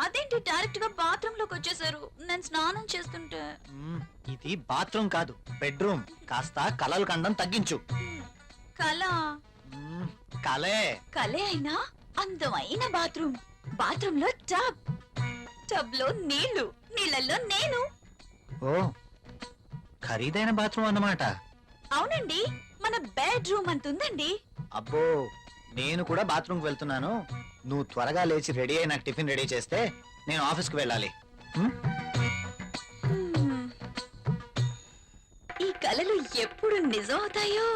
అదేంటి డైరెక్ట్ గా బాత్రూమ్ లోకి వచ్చేసారు? నేను స్నానం చేస్తుంటే. ఇది బాత్రూమ్ కాదు, బెడ్రూమ్. కాస్త కలలు కండం తగ్గించు. కళ కలే కలే అయినా అందమైన బాత్రూమ్. బాత్రూమ్ లో టబ్, టబ్ లో నీళ్లు, నీళ్ళల్లో నేను. ఓ, ఖరీదైన బాత్రూమ్ అన్నమాట. అవునండి, మన బెడ్రూమ్ అంతుందండి. అబ్బో, నేను కూడా బాత్రూమ్ కి వెళ్తున్నాను. నువ్వు త్వరగా లేచి రెడీ అయి నాకు టిఫిన్ రెడీ చేస్తే నేను ఆఫీస్ కు వెళ్ళాలి. ఈ కలలు ఎప్పుడు నిజం అవుతాయో.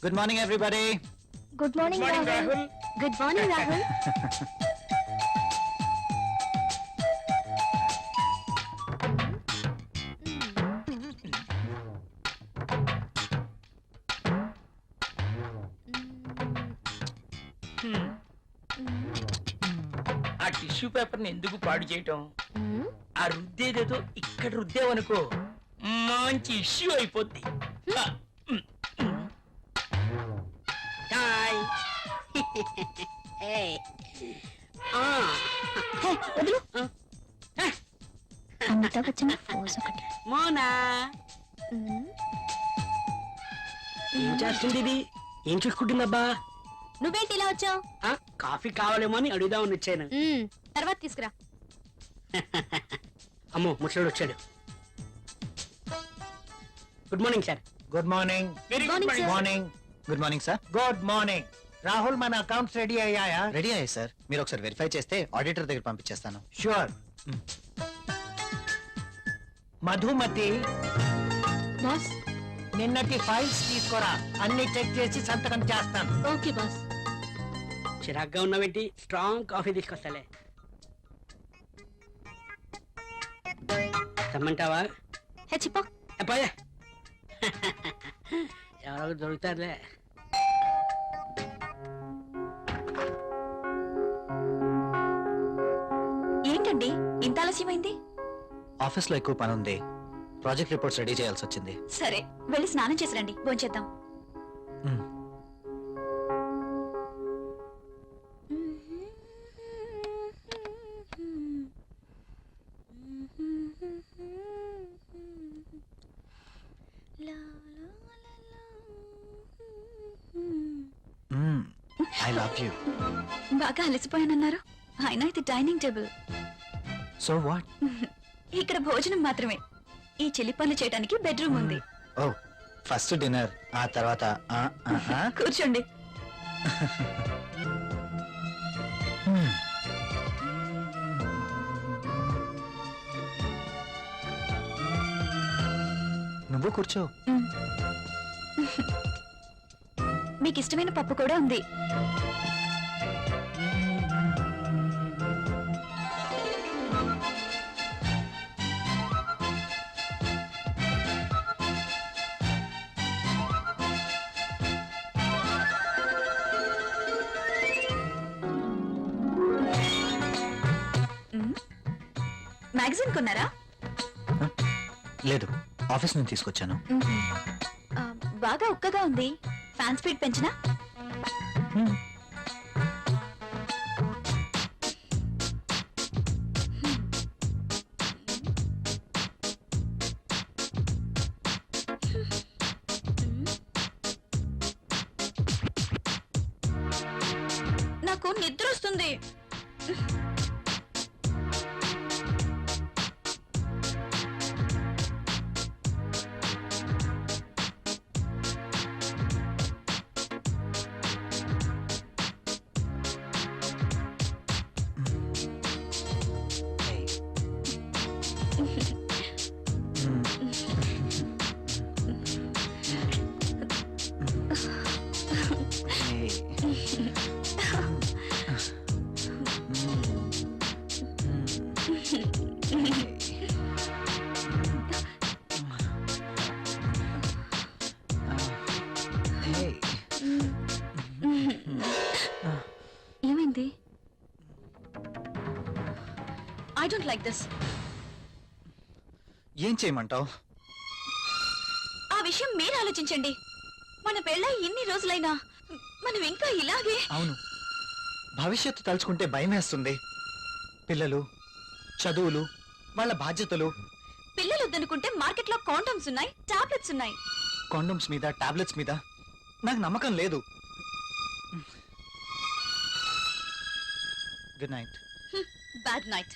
Good morning, everybody. Good morning, Rahul. Good morning, Rahul. ఆ టిష్యూ పేపర్ ని ఎందుకు పాడు చేయటం? ఆ రుద్దేదేదో ఇక్కడ రుద్దేవనుకో మంచి ఇష్యూ అయిపోద్ది. అమితాబ్ బచ్చన్ ఫోజ్ ఒకటి. మోనా ఏం చేస్తుంది ఇది? ఏం చూసుకుంటుందబ్బా? నువ్వేంటి ఇలా వచ్చావు? కాఫీ కావాలేమో అని అడుగుదామని వచ్చాను. తర్వాత తీసుకురా. అమ్మో, ముసలోడు వచ్చాడు. Good morning sir. Good morning. Very Good morning, sir. Morning. Good morning sir. Good morning. Rahul, మన అకౌంట్స్ రెడీ అయ్యాయా? రెడీ అయ్యాయి సార్. మీరు ఒకసారి వెరిఫై చేస్తే ఆడిటర్ దగ్గర పంపించేస్తాను. షూర్. మధుమతి, బాస్. నిన్నటి ఫైల్స్ తీసుకురా. అన్ని చెక్ చేసి సంతకం చేస్తాను. Okay boss. చిరాగ్గా ఉన్నావేంటి? Strong coffee తీసుకొస్తాలే. తెమ్మంటావా? చెప్పు. అబ్బాయే ఎవరో దొరుకుతారులే. ఏంటండి ఇంత ఆలస్యమైంది? ఆఫీస్ లో ఎక్కువ పని ఉంది. ప్రాజెక్ట్ రిపోర్ట్స్ రెడీ చేయాల్సి వచ్చింది. సరే, వెళ్ళి స్నానం చేసి రండి, భోంచేద్దాం. I love you. బాగా అలసిపోయానన్నారు. అయినా ఇది డైనింగ్ టేబుల్. So what? ఇక్కడ భోజనం మాత్రమే. ఈ చిలి పనులు చేయడానికి బెడ్రూమ్ ఉంది. ఓ, ఫస్ట్ డిన్నర్, ఆ తర్వాత కూర్చోండి. నువ్వు కూర్చో. మీకు ఇష్టమైన పప్పు కూడా ఉంది. మ్యాగజైన్ కొన్నారా? లేదు, ఆఫీస్ నుంచి తీసుకొచ్చాను. ఆ, బాగా ఉక్కగా ఉంది. ఫ్యాన్ స్పీడ్ పెంచినా? నాకు నిద్ర వస్తుంది. ఏమైంది? I don't like this. ఏం చేయమంటావు? ఆ విషయం మీరు ఆలోచించండి. మన పెళ్ళై ఇన్ని రోజులైనా మనం ఇంకా ఇలాగే. అవును, భవిష్యత్తు తలుచుకుంటే భయం వేస్తుంది. పిల్లలు, చదువులు, వాళ్ళ బాధ్యతలు. పిల్లలు వద్దనుకుంటే మార్కెట్లో కాండమ్స్ ఉన్నాయి, టాబ్లెట్స్ ఉన్నాయి. కాండమ్స్ మీద, టాబ్లెట్స్ మీద నాకు నమ్మకం లేదు. Good night. Bad night.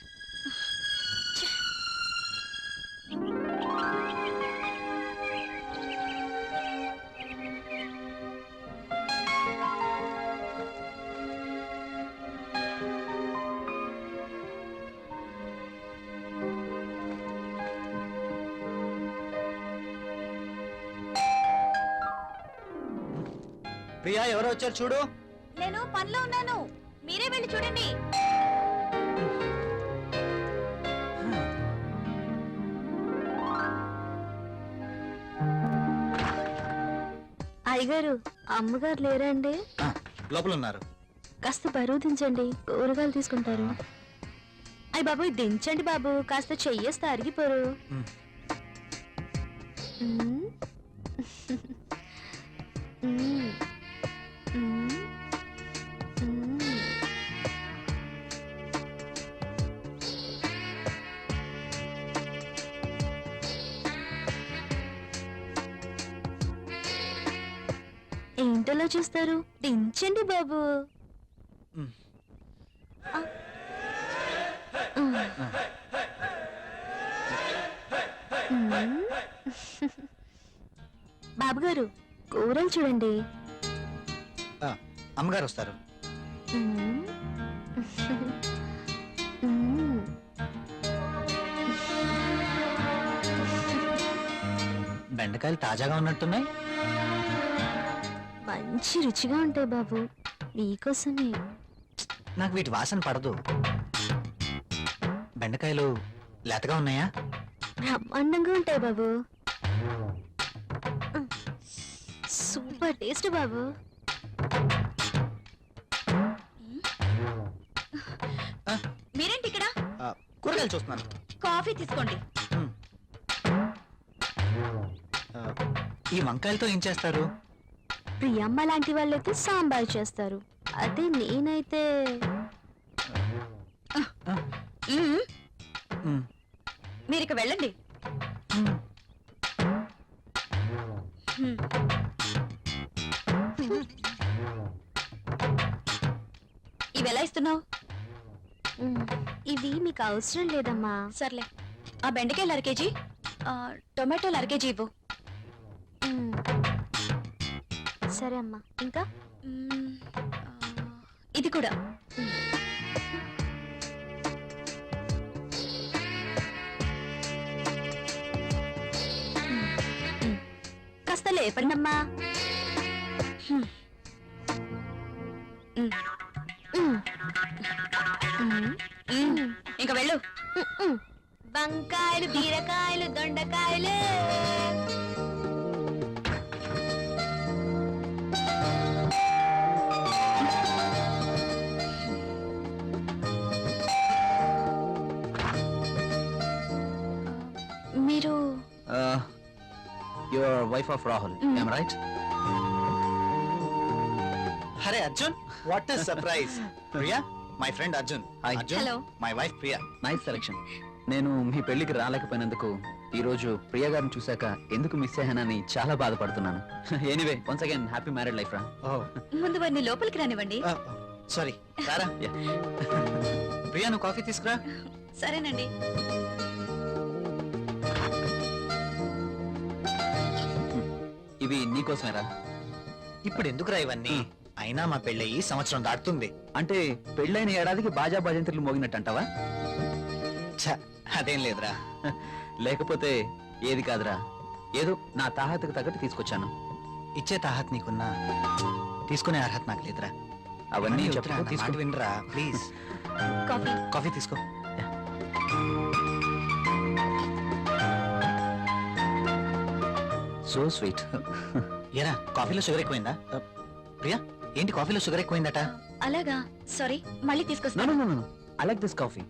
Priya, ఎవరో వచ్చారు చూడు. నేను పనిలో ఉన్నాను, మీరే వెళ్ళి చూడండి. అయ్యగారు, అమ్మగారు లేరండి? లోపల ఉన్నారు. కాస్త బరువు దించండి, కూరగాయలు తీసుకుంటారు. అయ్య బాబు, దించండి బాబు, కాస్త చెయ్యేస్తే అరిగిపోరు. మ్. మ్. మ్. మ్. మ్. ఏంటలా చూస్తారు? దించండి బాబు. మ్. బాబు గారు, కూరలు చూడండి. అమ్మగారు వస్తారు. మ్మ్. మ్మ్. బెండకాయలు తాజాగా ఉన్నట్టున్నాయి. మంచి రుచిగా ఉంటాయి బాబు, మీకోసమే. నాకు వీటి వాసన పడదు. బెండకాయలు లేతగా ఉన్నాయా? బ్రహ్మాండంగా ఉంటాయి బాబు. సూపర్ టేస్ట్ బాబు. మీరేంటి ఇక్కడ? కూరగాయలు చూస్తున్నాను. కాఫీ తీసుకోండి. ఈ వంకాయలతో ఏం చేస్తారు? ప్రియమ్మ లాంటి వాళ్ళైతే సాంబార్ చేస్తారు, అదే నేనైతే మీరు ఇక వెళ్ళండి. ఇవెలా ఇస్తున్నావు? ఇవి మీకు అవసరం లేదమ్మా. సర్లే, ఆ బెండకాయలు అర కేజీ, టొమాటోలు అర కేజీ ఇవ్వు. మ్మ్. సరే అమ్మా. ఇంకా మ్మ్, ఇది కూడా. కాస్త లేపండమ్మా. ఇంకా వెళ్ళు. వంకాయలు, బీరకాయలు, దొండకాయలు. మీరు your wife of Rahul, Mm. Right? అరే Arjun, what is surprise. Priya, my friend Arjun. Arjun, Hello. My wife Priya. Nice selection. నేను మీ పెళ్లికి రాలేకపోయినందుకు ఈ రోజు ప్రియా గారిని చూశాక ఎందుకు మిస్ అయ్యానని చాలా బాధపడుతున్నాను. Anyway, once again happy married life రా. ముందు వారిని లోపలికి రానివ్వండి. సారీ, రారా. ప్రియా, నువ్వు కాఫీ తీసుకురా. సరేనండి. ఇవి నీకోసమేరా. ఇప్పుడు ఎందుకురా ఇవన్నీ? అయినా మా పెళ్ళయి సంవత్సరం దాటుతుంది. అంటే పెళ్ళైన ఏడాదికి బాజా భజంత్రులు మోగినట్టు అంటావా? ఛ, అదేం లేదురా. లేకపోతే ఏది కాదురా, ఏదో నా తాహతకు తగ్గట్టు తీసుకొచ్చాను. ఇచ్చే తాహత్ నీకున్నా, తీసుకునే అర్హత నాకు లేదురా. అవన్నీ చెప్తున్నా, చెప్పుకో, నా మాట తీసుకో. వినరా ప్లీజ్. కాఫీ. కాఫీ తీసుకో. So sweet. ఏరా, కాఫీలో షుగర్ ఎక్కువైందా? ప్రియా, ఏంటి కాఫీలో షుగర్ ఎక్కువైందట? అలాగా, సారీ, మళ్ళీ నో తీసుకొస్తాను. No no, I like this coffee.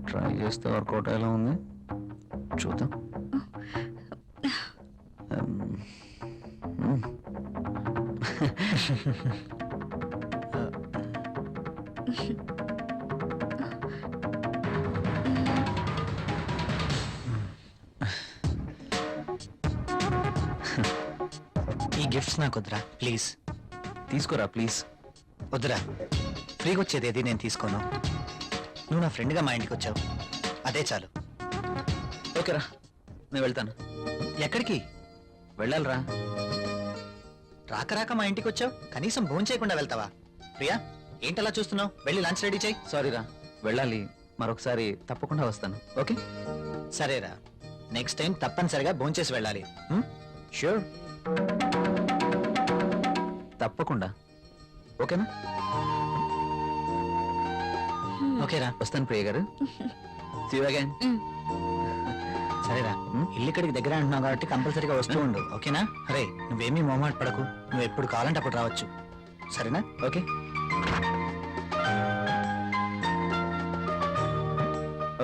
Try చేస్తే వర్కౌట్ ఎలా ఉంది చూద్దాం. ఈ గిఫ్ట్స్ నాకు వద్దురా ప్లీజ్. తీసుకోరా ప్లీజ్. వద్దురా, ఫ్రీగా వచ్చేది ఏది నేను తీసుకోను. నువ్వు నా ఫ్రెండ్గా మా ఇంటికి వచ్చావు, అదే చాలు. ఓకేరా, నేను వెళ్తాను. ఎక్కడికి? వెళ్ళాలిరా. రాక రాక మా ఇంటికి వచ్చావు, కనీసం భోజనం చేయకుండా వెళ్తావా? ప్రియా, ఏంటలా చూస్తున్నావు? వెళ్ళి లంచ్ రెడీ చేయి. సారీరా, వెళ్ళాలి. మరొకసారి తప్పకుండా వస్తాను. ఓకే? సరేరా, నెక్స్ట్ టైం తప్పనిసరిగా భోంచేసి వెళ్ళాలి. హ్మ్? ష్యూర్, తప్పకుండా. ఓకేనా? ఓకేరా, వస్తాను ప్రియ గారు. See you again. సరేరా. ఇల్లు ఇక్కడికి దగ్గర అంటున్నావు కాబట్టి కంపల్సరీగా వస్తూ ఉండు, ఓకేనా? అరే, నువ్వేమీ మొహమాట పడకు, నువ్వు ఎప్పుడు కావాలంటే అప్పుడు రావచ్చు, సరేనా? ఓకే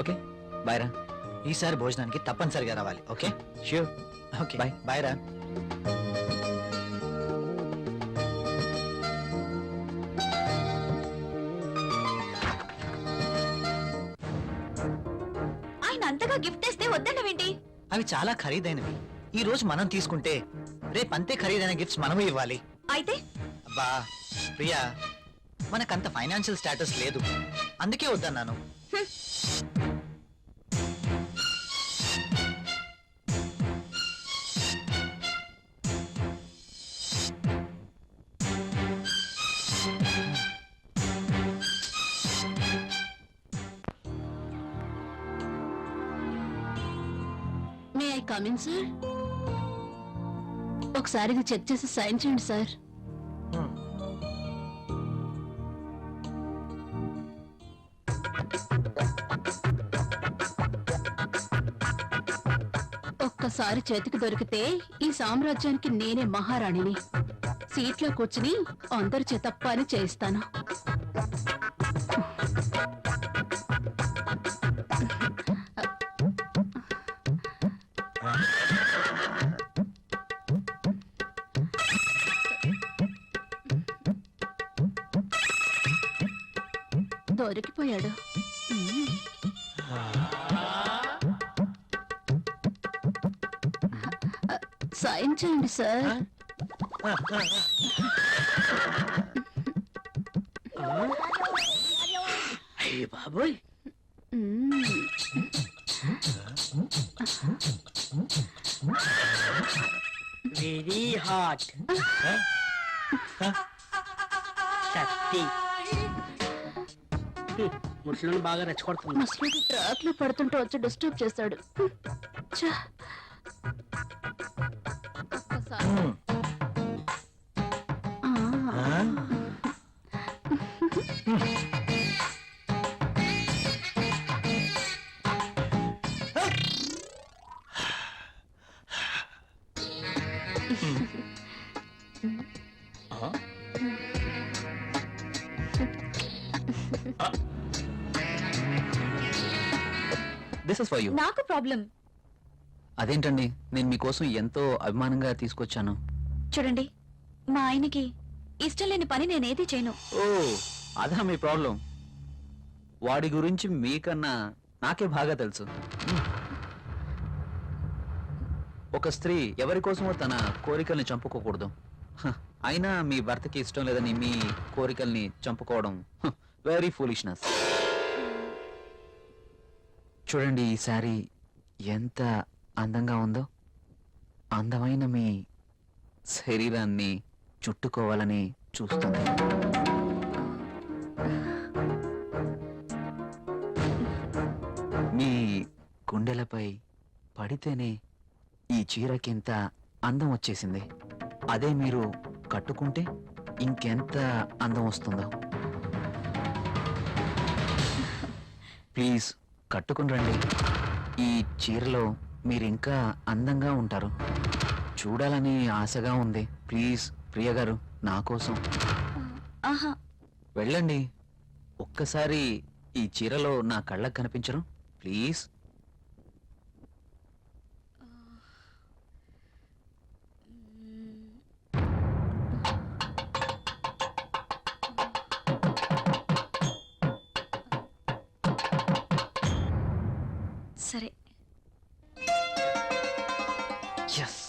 ఓకే, బాయ్ రా. ఈసారి భోజనానికి తప్పనిసరిగా రావాలి, okay? Sure. Okay, Bye. Bye రా. ఆయన అంతగా గిఫ్ట్ ఇస్తే వద్దన్నవేంటి? అవి చాలా ఖరీదైనవి. ఈ రోజు మనం తీసుకుంటే రేపు అంతే ఖరీదైన గిఫ్ట్స్ మనమే ఇవ్వాలి. అయితే అబ్బా ప్రియా, మనకంత ఫైనాన్షియల్ స్టేటస్ లేదు, అందుకే వద్దన్నాను. May I come in sir? ఒకసారి ఇది చెక్ చేసి సైన్ చేయండి సార్. ఒక్కసారి చేతికి దొరికితే ఈ సామ్రాజ్యానికి నేనే మహారాణిని. సీట్లో కూర్చుని అందరి చేత పని చేయిస్తాను. దొరికిపోయాడు. సాయం చేయండి సార్. అయ్య బాబోయ్, మ్మ్. Very hot. శక్తి ముసలిని బాగా రెచ్చగొడుతుంది. ముసలికి ట్రాక్ లో పడుతుంటే వచ్చి డిస్టర్బ్ చేస్తాడు. ఛ. ఒక్కసారి. ఆ. This is for you. నాకు ప్రాబ్లం. అదేంటండి, నేను మీకోసం ఎంతో అభిమానంగా తీసుకొచ్చాను. చూడండి, మా ఆయనకి ఇష్టం లేని పని నేనేది చేయను. ఓ, అదా మీ ప్రాబ్లం. వాడి గురించి మీకన్నా నాకే బాగా తెలుసు. ఒక స్త్రీ ఎవరి కోసమో తన కోరికల్ని చంపుకోకూడదు. అయినా మీ భర్తకి ఇష్టం లేదని మీ కోరికల్ని చంపుకోవడం వెరీ ఫూలిష్నెస్. చూడండి, ఈ శారీ ఎంత అందంగా ఉందో. అందమైన మీ శరీరాన్ని చుట్టుకోవాలని చూస్తుంది. మీ గుండెలపై పడితేనే ఈ చీరకింత అందం వచ్చేసింది. అదే మీరు కట్టుకుంటే ఇంకెంత అందం వస్తుందో. ప్లీజ్ కట్టుకుని రండి. ఈ చీరలో మీరు ఇంకా అందంగా ఉంటారు. చూడాలని ఆశగా ఉంది. ప్లీజ్ ప్రియ గారు, నా కోసం ఆహా, వెళ్ళండి. ఒక్కసారి ఈ చీరలో నా కళ్ళకు కనిపించరు? ప్లీజ్. సరే. Yes.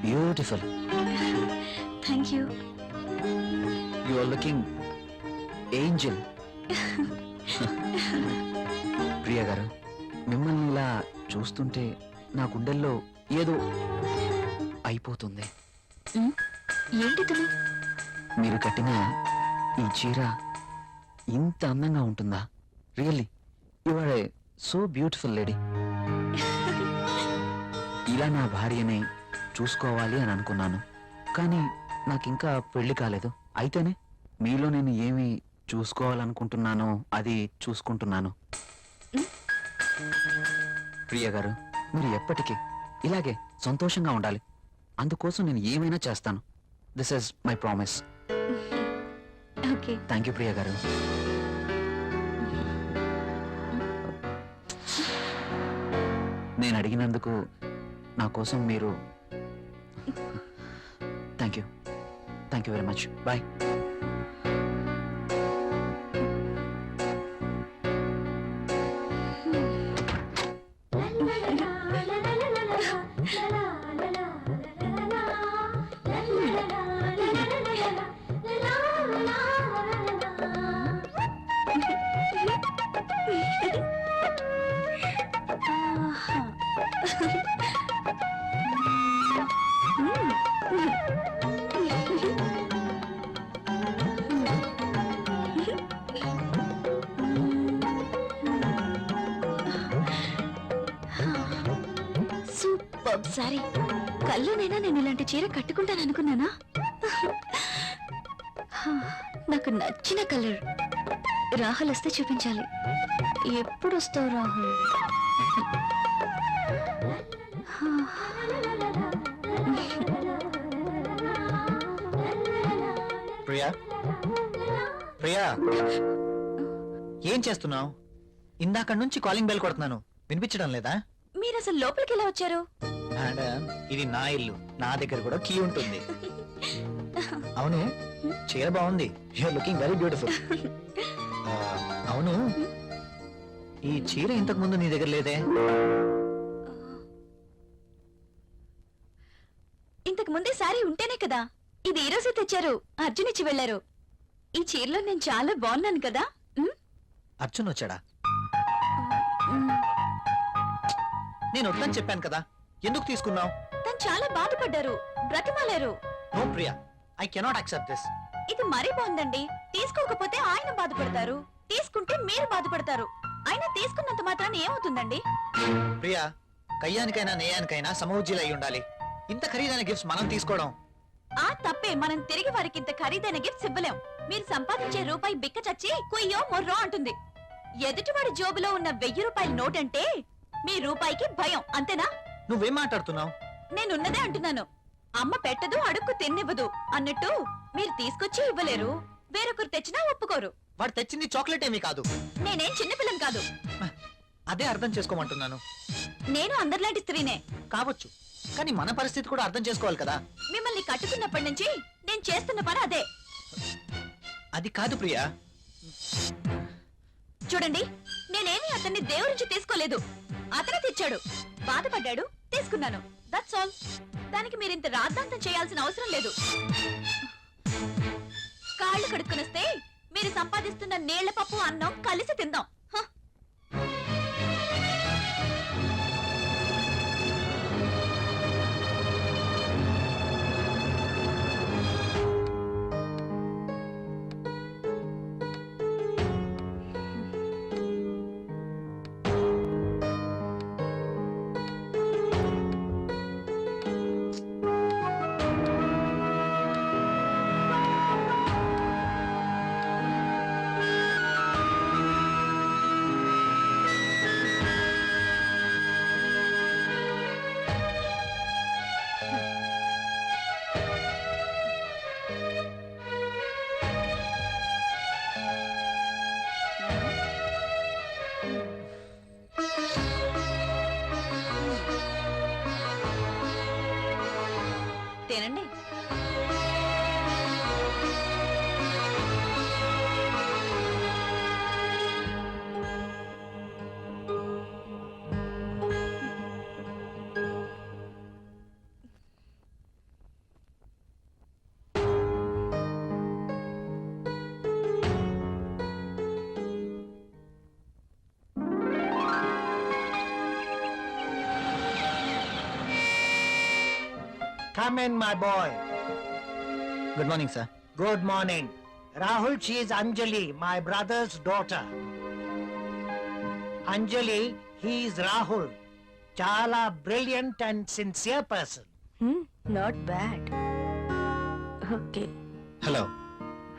Beautiful. Thank you. You are looking angel. Priya garu, మిమ్మల్ని ఇలా చూస్తుంటే నా గుండెల్లో ఏదో అయిపోతుంది. ఏంటి తను? మీరు కట్టిన ఈ చీర ఇంత అందంగా ఉంటుందా? Really you are a so beautiful lady. ఇలా నా భార్యని చూసుకోవాలి అని అనుకున్నాను, కానీ నాకింకా పెళ్లి కాలేదు. అయితేనే మీలో నేను ఏమి చూసుకోవాలనుకుంటున్నానో అది చూసుకుంటున్నాను. ప్రియ గారు, మీరు ఎప్పటికీ ఇలాగే సంతోషంగా ఉండాలి. అందుకోసం నేను ఏమైనా చేస్తాను. This is my promise. Okay. Thank you Priya garu. నేను అడిగినందుకు నా కోసం మీరు thank you very much. Bye. Super sorry. కల్లోనైనా నేను ఇలాంటి చీర కట్టుకుంటాను అనుకున్నానా? నాకు నచ్చిన కలర్. రాహుల్ వస్తే చూపించాలి. ఎప్పుడు వస్తావు రాహుల్? ప్రియా, ప్రియా, ఏం చేస్తున్నావు? ఇందాక నుంచి కాలింగ్ బెల్ కొడుతున్నాను, వినిపించడం లేదా? మీరు అసలు లోపలికి ఎలా వచ్చారు? మేడం, ఇది నా ఇల్లు, నా దగ్గర కూడా కీ ఉంటుంది. అవును, చీర బాగుంది. You're looking very beautiful. అవును, ఈ చీర ఇంతకు ముందు నీ దగ్గర లేదే? ఇంతకు ముందే సారీ ఉంటేనే కదా. ఇది ఈ రోజే తెచ్చారు, అర్జున్ ఇచ్చి వెళ్లారు. ఈ చీరలో నేను చాలా బాగున్నాను కదా. అర్జున్ వచ్చాడా? మ్, నేను వద్దని చెప్పాను కదా, ఎందుకు తీసుకున్నావు? తను చాలా బాధపడ్డారు, బ్రతిమాలారు. No Priya, I cannot accept this. ఇది మరీ బాగుందండి. తీసుకోకపోతే ఆయన బాధపడతారు, తీసుకుంటే మీరు బాధపడతారు. అయినా తీసుకున్నంత మాత్రాన ఏమవుతుందండి? ప్రియా, కయ్యానికైనా నేయానికైనా సమౌజ్జీలు అయి ఉండాలి. ఇంత ఖరీదైన గిఫ్ట్స్ మనం తీసుకోవడం ఆ తప్పే. మనం తిరిగి వారికి ఇంత ఖరీదైన గిఫ్ట్స్ ఇవ్వలేం. మీరు సంపాదించే రూపాయి బిక్క చచ్చి కుయ్యో మొర్రో అంటుంది. ఎదుటివాడి జోబులో ఉన్న 1000 రూపాయల నోట్ అంటే మీ రూపాయికి భయం, అంతేనా? నువ్వేం మాట్లాడుతున్నావు? నేనున్నదే అంటున్నాను. అమ్మ పెట్టదు, అడుక్కు తిన్నివ్వదు అన్నట్టు మీరు తీసుకొచ్చి ఇవ్వలేరు, వేరొకరు తెచ్చినా ఒప్పుకోరు. వాడు తెచ్చింది చాక్లెట్ ఏమీ కాదు. నేనేం చిన్నపిల్లని కాదు. అదే అర్థం చేసుకోమంటున్నాను. నేను అందరిలాంటి స్త్రీనే. కావచ్చు, కానీ మన పరిస్థితి కూడా అర్థం చేసుకోవాలి కదా. మిమ్మల్ని కట్టుకున్నప్పటి నుంచి నేను చేస్తున్న పని అదే. అది కాదు ప్రియా. చూడండి, నేనేమి అతన్ని దేవురించి తీసుకోలేదు. అతనే తెచ్చాడు, బాధపడ్డాడు, తీసుకున్నాను. That's all. దానికి మీరింత రాద్ధాంతం చేయాల్సిన అవసరం లేదు. కాళ్ళు కడుక్కునొస్తే మీరు సంపాదిస్తున్న నీళ్ల పప్పు అన్నం కలిసి తిందాం. హ! తినండి. Come in, my boy. Good morning sir. Good morning. Rahul, she is Anjali, my brother's daughter. Anjali, he is Rahul. Chala brilliant and sincere person. Not bad. Okay, hello.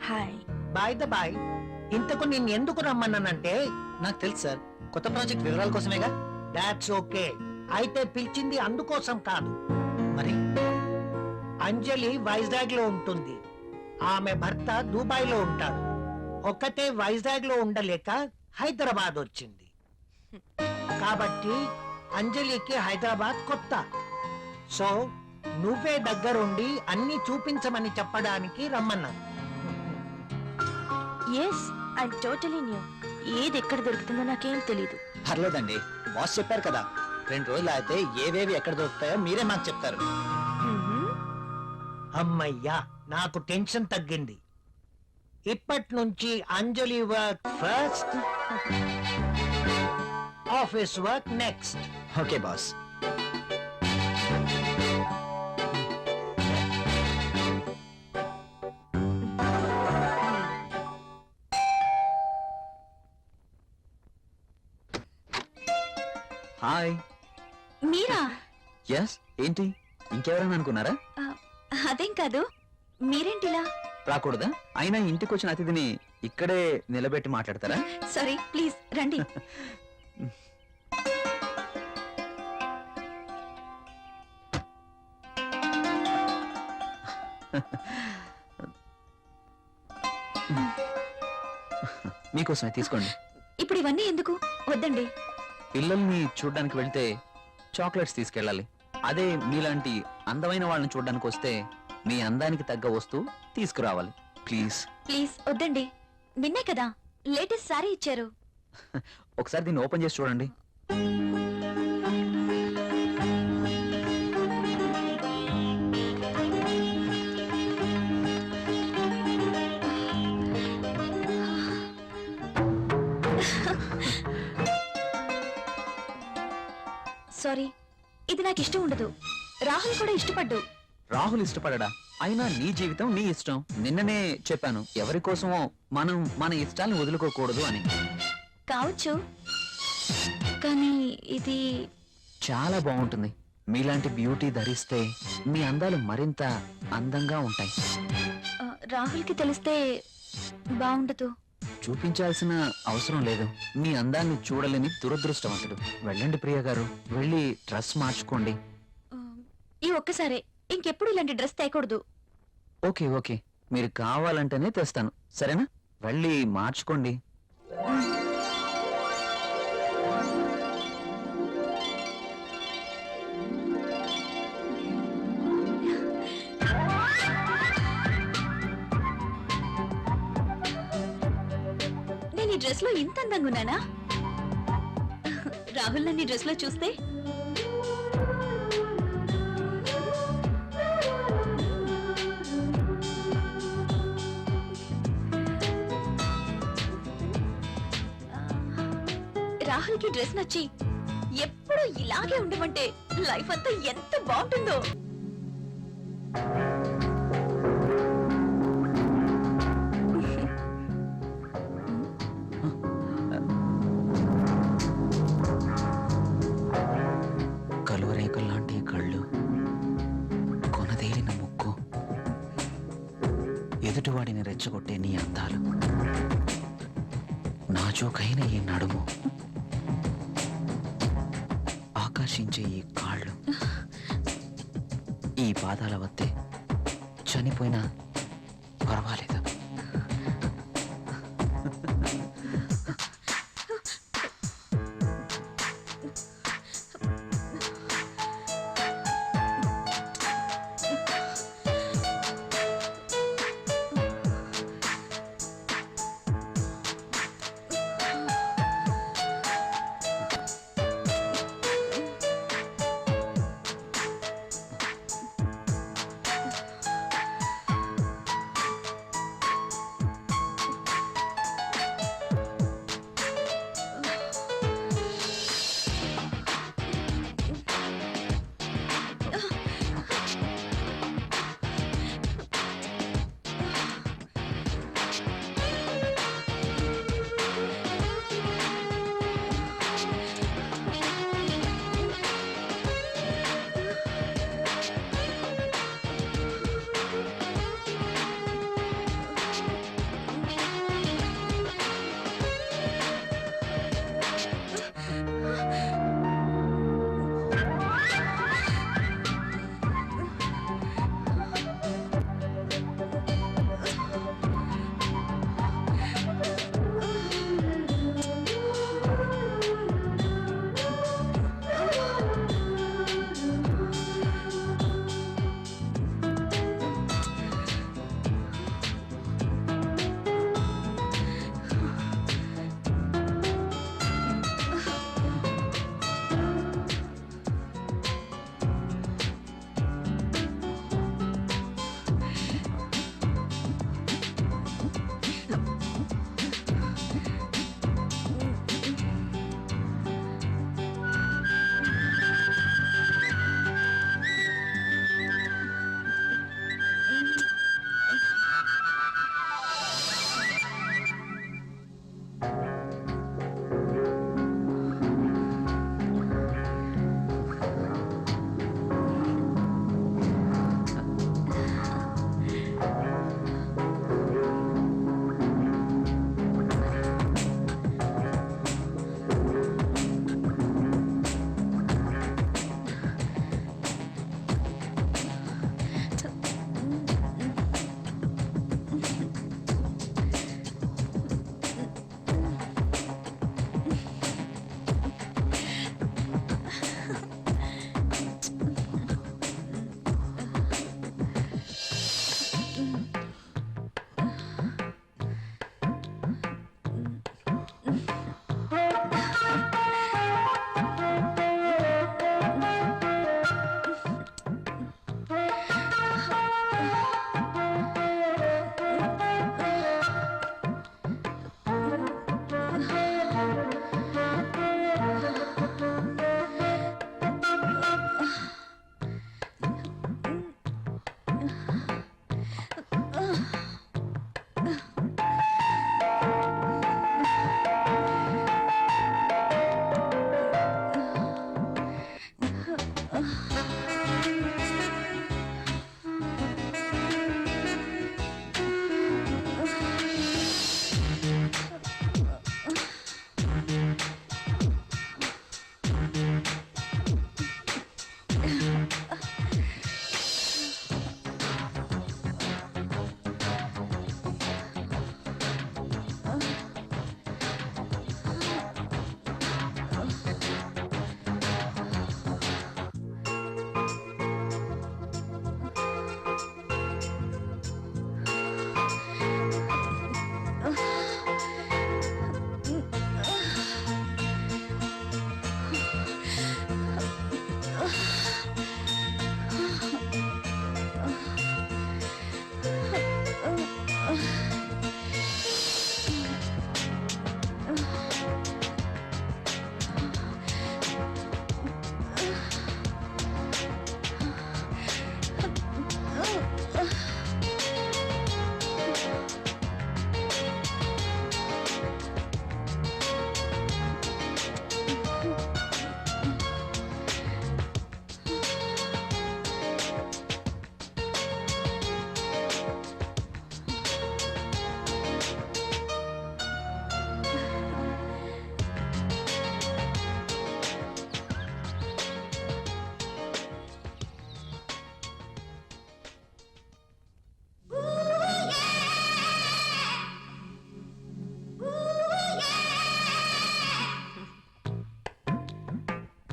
Hi. By the by, ఇంతకు నేను ఎందుకు రమ్మన్నానంటే, నాకు తెలుసు sir, కొత్త project వివరాల కోసమేగా. That's okay. అయితే పిలిచింది అందుకోసం కాదు. మరి అంజలి వైజాగ్ లో ఉంటుంది, ఆమె భర్త దుబాయ్ లో ఉంటాడు. ఒక్కతే వైజాగ్ లో ఉండలేక హైదరాబాద్ వచ్చింది. కాబట్టి అంజలికి హైదరాబాద్ కొత్త. సో నువ్వే దగ్గరుండి అన్ని చూపించమని చెప్పడానికి రమ్మన్నాను. Yes, I totally knew. ఏది ఎక్కడ దొరుకుతుందో నాకేం తెలీదు. పర్లేదండి, బాస్ చెప్పారు కదా, 2 రోజులు అయితే ఏవేవి ఎక్కడ దొరుకుతాయో మీరే మాకు చెప్తారు. అమ్మయ్యా, నాకు టెన్షన్ తగ్గింది. ఇప్పటి నుంచి Anjali work first, office work next. Okay boss. Hi. మీరా? ఎస్, ఏంటి ఇంకెవరైనా అనుకున్నారా? అదేం కాదు, మీరేంటిలా? రాకూడదా? అయినా ఇంటికి వచ్చిన అతిథిని ఇక్కడే నిలబెట్టి మాట్లాడతారా? సారీ, ప్లీజ్ రండి. మీకోసమే తీసుకోండి. ఇప్పుడు ఇవన్నీ ఎందుకు? వద్దండి. పిల్లల్ని చూడడానికి వెళ్తే చాక్లెట్స్ తీసుకెళ్ళాలి. అదే మీలాంటి అందమైన వాళ్ళని చూడడానికి వస్తే మీ అందానికి తగ్గ వస్తువు తీసుకురావాలి. ప్లీజ్ ప్లీజ్ వద్దండి. నిన్నే కదా లేటెస్ట్ సారీ ఇచ్చారు. ఒకసారి దీన్ని ఓపెన్ చేసి చూడండి. సారీ, ఇది నాకు ఇష్టం ఉండదు. రాహుల్ కూడా ఇష్టపడ్డు. రాహుల్ ఇష్టపడడా? అయినా నీ జీవితం నీ ఇష్టం. నిన్ననే చెప్పాను, ఎవరి కోసమో మనం మన ఇష్టాల్ని వదులుకోకూడదు అని. కావచ్చు, కానీ ఇది చాలా బాగుంటుంది. మీలాంటి బ్యూటీ ధరిస్తే మీ అందాలు మరింత అందంగా ఉంటాయి. రాహుల్కి తెలిస్తే బాగుండదు. చూపించాల్సిన అవసరం లేదు. మీ అందాన్ని చూడలేని దురదృష్టవంతుడు. వెళ్ళండి ప్రియ గారు, వెళ్ళి డ్రెస్ మార్చుకోండి. ఈ ఒక్కసారే, ఇంకెప్పుడు ఇలాంటి డ్రెస్ తేకూడదు. ఓకే ఓకే, మీరు కావాలంటేనే తెస్తాను, సరేనా? వెళ్ళి మార్చుకోండి. నేను ఈ డ్రెస్ లో ఇంత అందంగా ఉన్నానా? రాహుల్ నన్ను ఈ డ్రెస్ లో చూస్తే రాహుల్ కి డ్రెస్ నచ్చి ఎప్పుడు ఇలాగే ఉండమంటే లైఫ్ అంతా ఎంత బాగుంటుందో. కలువరేకుల్లాంటి కళ్ళు, కొనదేలిన ముక్కు, ఎదుటివాడిని రెచ్చగొట్టే నీ అందాలు, నాజూకైన ఈ నడుము, ఆకర్షించే ఈ కాళ్ళు, ఈ పాదాల వద్దే చనిపోయినా పర్వాలేదు.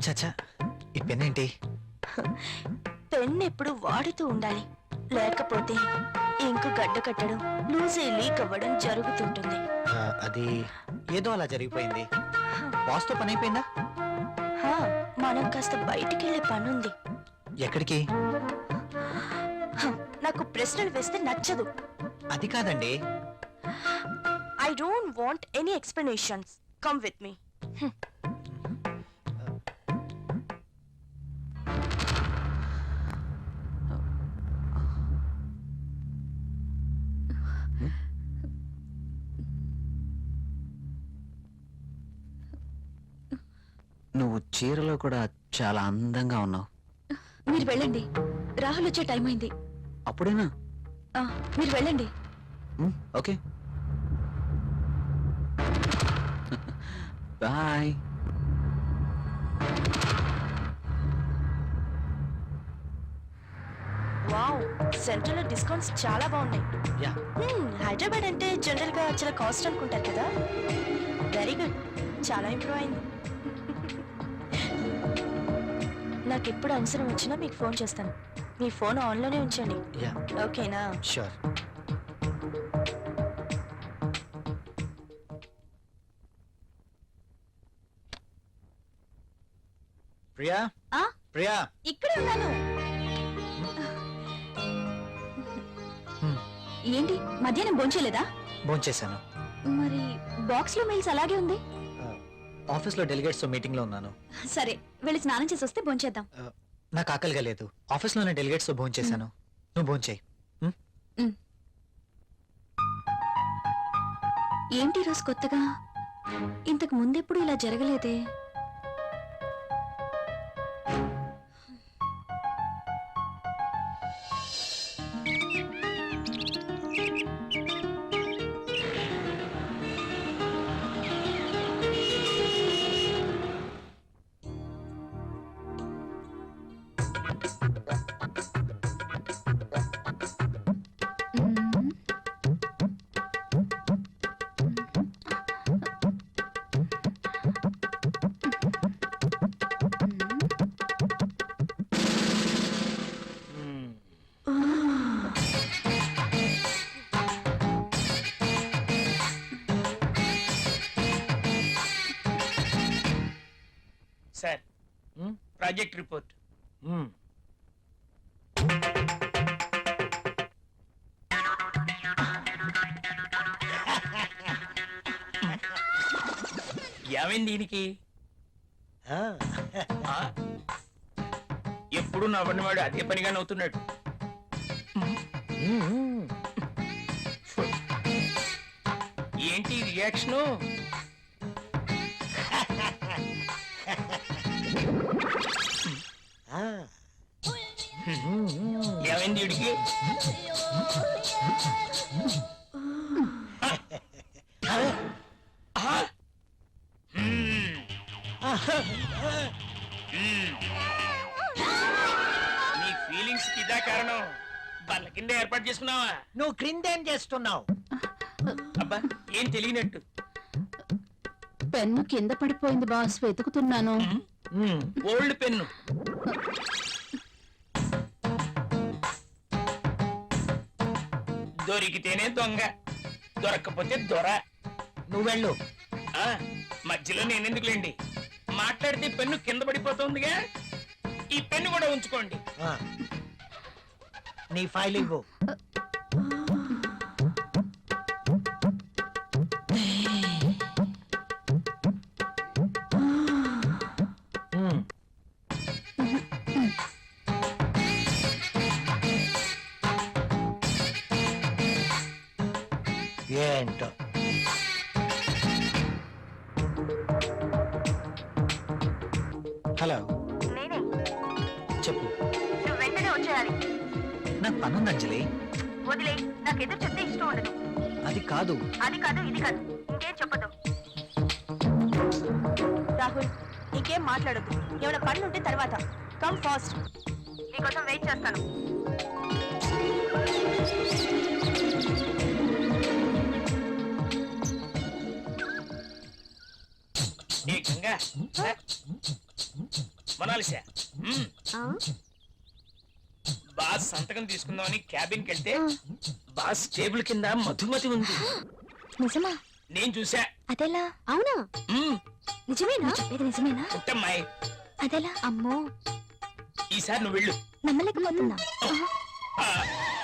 చచ్చా ఈ పెన్ ఏంటి? పెన్ ఎప్పుడు వాడుతూ ఉండాలి, లేకపోతే ఇంకు గడ్డ కట్టడం, లూజ్ లీక్ అవ్వడం జరుగుతుంటుంది. అది ఏదో అలా జరిగిపోయింది. బాస్తో పని అయిపోయిందా? హా, మనం కాస్త బయటికి వెళ్ళే పనుంది. ఎక్కడికి? నాకు ప్రశ్నలు వేస్తే నచ్చదు. అది కాదండి. I don't want any explanations. Come with me. నువ్వు చీరలో కూడా చాలా అందంగా ఉన్నావు. మీరు వెళ్ళండి, రాహుల్ వచ్చే టైం అయింది. అప్పుడేనా? మీరు వెళ్ళండి. Okay bye. వావ్, సెంట్రల్ లో డిస్కౌంట్స్ చాలా బాగున్నాయి. యా. హైదరాబాద్ అంటే జనరల్ గా చాలా కాస్ట్ అనుకుంటారు కదా. వెరీ గుడ్, చాలా ఇంప్రూవ్ అయింది. నాకు ఎప్పుడు అవసరం వచ్చినా మీకు ఫోన్ చేస్తాను. మీ ఫోన్ ఆన్లోనే ఉంచండి, యా ఓకేనా? షూర్. ప్రియా, ఆ? ప్రియా, ఇక్కడే ఉన్నాను. ఏంటి మధ్యాహ్నం భోంచేయలేదా? భోంచేశాను. మరి బాక్స్ లో మెయిల్స్ అలాగే ఉంది. ఆఫీస్లో డెలిగేట్స్ తో మీటింగ్ లో ఉన్నాను. సరే, వెళ్ళి స్నానం చేసి వస్తే భోంచేద్దాం. నాకు ఆకలిగా లేదు. ఆఫీస్లోనే డెలిగేట్స్ తో భోంచేశాను. నువ్వు భోంచేయి. ఏంటి రోజు కొత్తగా? ఇంతకు ముందెప్పుడు ఇలా జరగలేదే. Sir, project report. ఏమైంది దీనికి? ఎప్పుడు నవ్వనివాడు అదే పనిగా నవ్వుతున్నాడు. ఏంటి రియాక్షను? ఏమైంది వీడికి? నీ ఫీలింగ్స్ కి ఇదా కారణం? బల్ల కింద ఏర్పాటు చేసుకున్నావా? నువ్వు క్రిందేం చేస్తున్నావు? అబ్బా, ఏం తెలియనట్టు. పెన్ను కింద పడిపోయింది బాస్, వెతుకుతున్నాను. Old pen. దొరికితేనే దొంగ, దొరక్కపోతే దొర. నువ్వు వెళ్ళు. మధ్యలో నేనెందుకులేండి, మాట్లాడితే పెన్ను కింద పడిపోతుందిగా. ఈ పెన్ను కూడా ఉంచుకోండి. నీ ఫైల్ ఇవ్వు. ఏంటో హలో, నేనే. చెప్పు. నువ్వు వెంటనే వచ్చేయాలి. నాకు పనుంది అంజలి. వదిలే, నాకు ఎదురు చెప్తే ఇష్టం ఉండదు. అది కాదు. అది కాదు, ఇది కాదు, ఇంకేం చెప్పదు. రాహుల్, ఇంకేం మాట్లాడద్దు. ఏమైనా పనులు ఉంటే తర్వాత. కమ్ ఫాస్ట్, నీకోసం వెయిట్ చేస్తాను. ఏ గంగా, మొనాలిసా బాస్ సంతకం తీసుకుందామని క్యాబిన్కి వెళ్తే బాస్ టేబుల్ కింద మధుమతి ఉంది. నిజమా? నేను చూసా. అదెలా? అవునా? నిజమేనా? చెప్పేది నిజమేనా? పుట్టమ్మాయి, అదెలా? అమ్మో, ఈసారి నువ్వు వెళ్ళు. నమ్మలేకపోతున్నా. ఆ,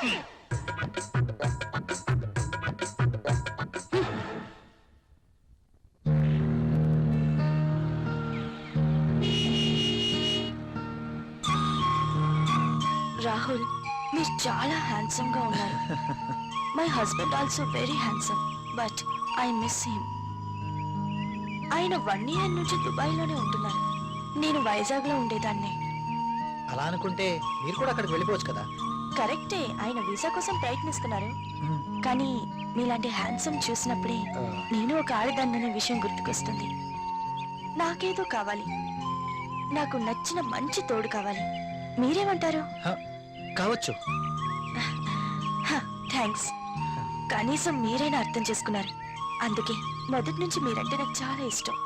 మ్. రాహుల్, మీరు చాలా హ్యాండ్సమ్ గా ఉన్నారు. My husband also very handsome, but I miss him. ఆయన 1 year నుంచి దుబాయ్ లోనే ఉంటున్నారు. నేను వైజాగ్ లో ఉండేదాన్ని. అలా అనుకుంటే మీరు కూడా అక్కడికి వెళ్ళిపోవచ్చు కదా. కరెక్టే, ఆయన వీసా కోసం ప్రయత్నిస్తున్నారు. కానీ మీలాంటి హ్యాండ్సమ్ చూసినప్పుడే నేను ఒక ఆడదాన్ననే విషయం గుర్తుకొస్తుంది. నాకేదో కావాలి, నాకు నచ్చిన మంచి తోడు కావాలి. మీరేమంటారు? కావచ్చు. థ్యాంక్స్. కనీసం మీరైనా అర్థం చేసుకున్నారు. అందుకే మొదటి నుంచి మీరంటే నాకు చాలా ఇష్టం.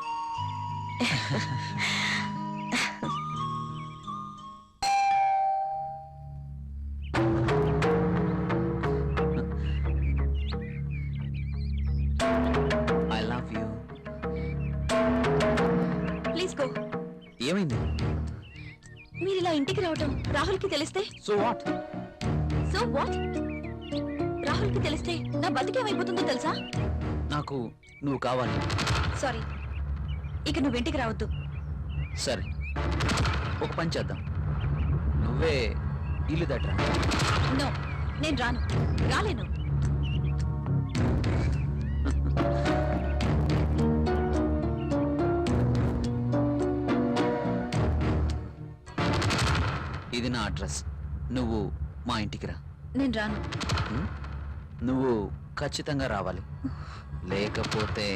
I love you. Please go. ఏమైంది? మీరు ఇలా ఇంటికి రావటం రాహుల్ కి తెలిస్తే? So what? So what? Rahul కి తెలిస్తే నా బతికేమైపోతుందో తెలుసా? నాకు నువ్వు కావాలి. సారీ, ఇక నువ్వు ఇంటికి రావద్దు. సరే, ఒక పని చేద్దాం. నువ్వే ఇల్లు దట్రా. నో, నేను రాను, రాలేను. ఇది నా అడ్రస్. నువ్వు మా ఇంటికి రా. నేను రాను. నువ్వు ఖచ్చితంగా రావాలి, లేకపోతే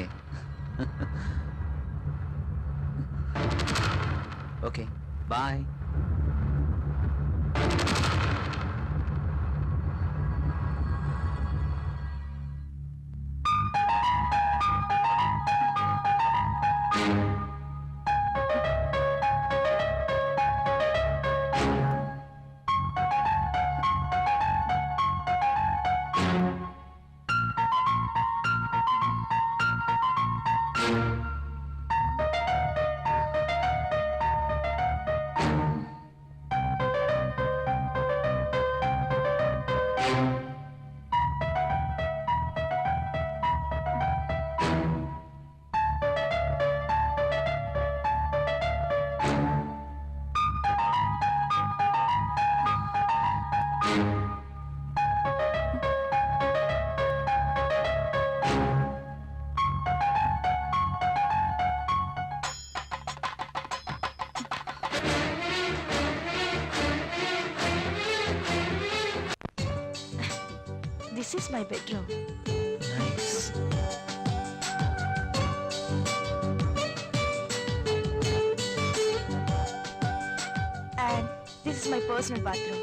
okay bye. This is my bedroom. Nice. And this is my personal bathroom.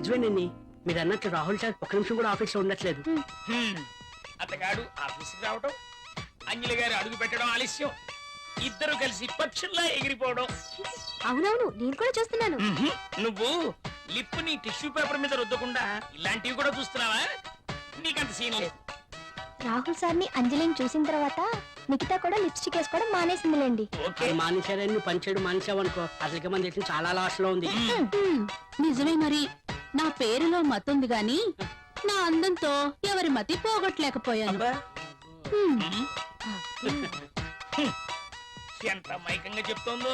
నిజమేనండి, మీరు అన్నట్లు రాహుల్ సార్ ఒక్క నిమిషం కూడా ఆఫీస్ లో ఉండట్లేదు. అతగాడు ఆఫీస్కి రావడం, అంజలి గారు అడుగు పెట్టడం ఆలస్యం, ఇద్దరు కలిసి పక్షుల్లా ఎగిరిపోవడం. అవునవును, నేను కూడా చూస్తున్నాను. నువ్వు లిప్ ని టిష్యూ పేపర్ మీద రుద్దకుండా ఇలాంటివి కూడా చూస్తున్నావా? నీకంత సీన్ లేదు. రాహుల్ సార్ని అంజలిని చూసిన తర్వాత నిఖిత కూడా లిప్స్టిక్ వేసుకోవడం మానేసిందిలేండి. ఓకే మానేశారని నువ్వు పనిచేయడం మానేసావనుకో, అసలుకి మన దేశం చాలా లాస్ లో ఉంది. నిజమే మరి. నా పేరులో మతుంది గాని నా అందంతో ఎవరి మతి పోగొట్టలేకపోయాను. ఎంత మైకంగా చెప్తోందో.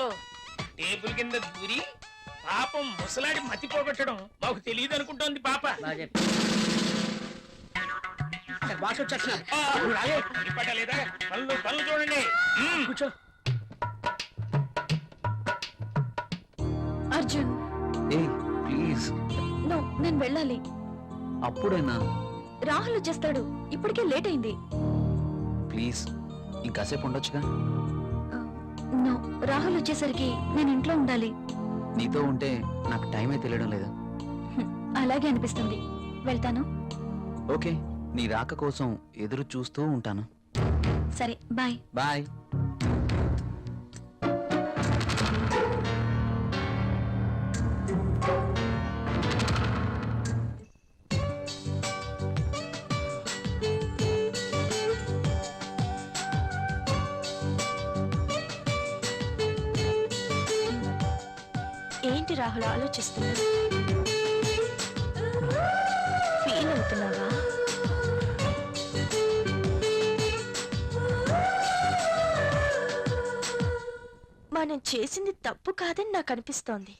టేబుల్ కింద దూరి పాపం ముసలాడి మతి పోగొట్టడం మాకు తెలియదు అనుకుంటోంది పాప. బాగా చెప్పావు. బాస్ వచ్చేస్తున్నారు. ఆ, ఇప్పటలేదా? పనులు చూడండి. కూర్చో. అర్జున్, ఏయ్ ప్లీజ్. నో, నేను వెళ్ళాలి. అప్పుడేనా? రాహుల్ వచ్చేస్తాడు, ఇప్పటికే లేట్ అయింది. ప్లీజ్ ఇంకాసేపు ఉండొచ్చుగా. నో, రాహుల్ వచ్చేసరికి నేను ఇంట్లో ఉండాలి. నీతో ఉంటే నాకు టైమే తెలియడం లేదు. అలాగే అనిపిస్తుంది. వెళ్తాను. ఓకే, నీ రాక కోసం ఎదురు చూస్తూ ఉంటాను. సరే, బాయ్. బాయ్. ఏంటి రాహుల్ ఆలోచిస్తున్నా? ఫీల్ అవుతున్నావా? మనం చేసింది తప్పు కాదని నాకు అనిపిస్తోంది.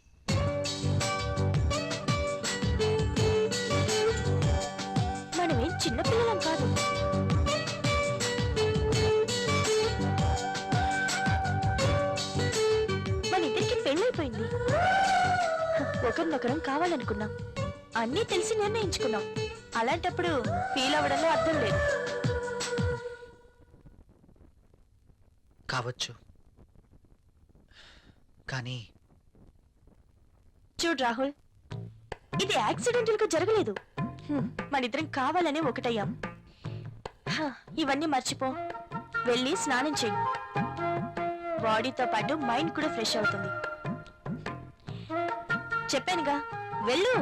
మనమేం చిన్నపిల్లలం కాదు. మన ఇద్దరికి పెళ్ళైపోయింది. ఒకరినొకరం కావాలనుకున్నాం, అన్నీ తెలిసి నిర్ణయించుకున్నాం. అలాంటప్పుడు ఫీల్ అవ్వడంలో అర్థం లేదు. కావచ్చు, కానీ చూడు రాహుల్, ఇది యాక్సిడెంటల్ గా జరగలేదు. మనిద్దరం కావాలనే ఒకటయ్యాం. ఇవన్నీ మర్చిపో, వెళ్ళి స్నానం చెయ్యి. బాడీతో పాటు మైండ్ కూడా ఫ్రెష్ అవుతుంది. చెప్పానుగా, వెళ్ళు.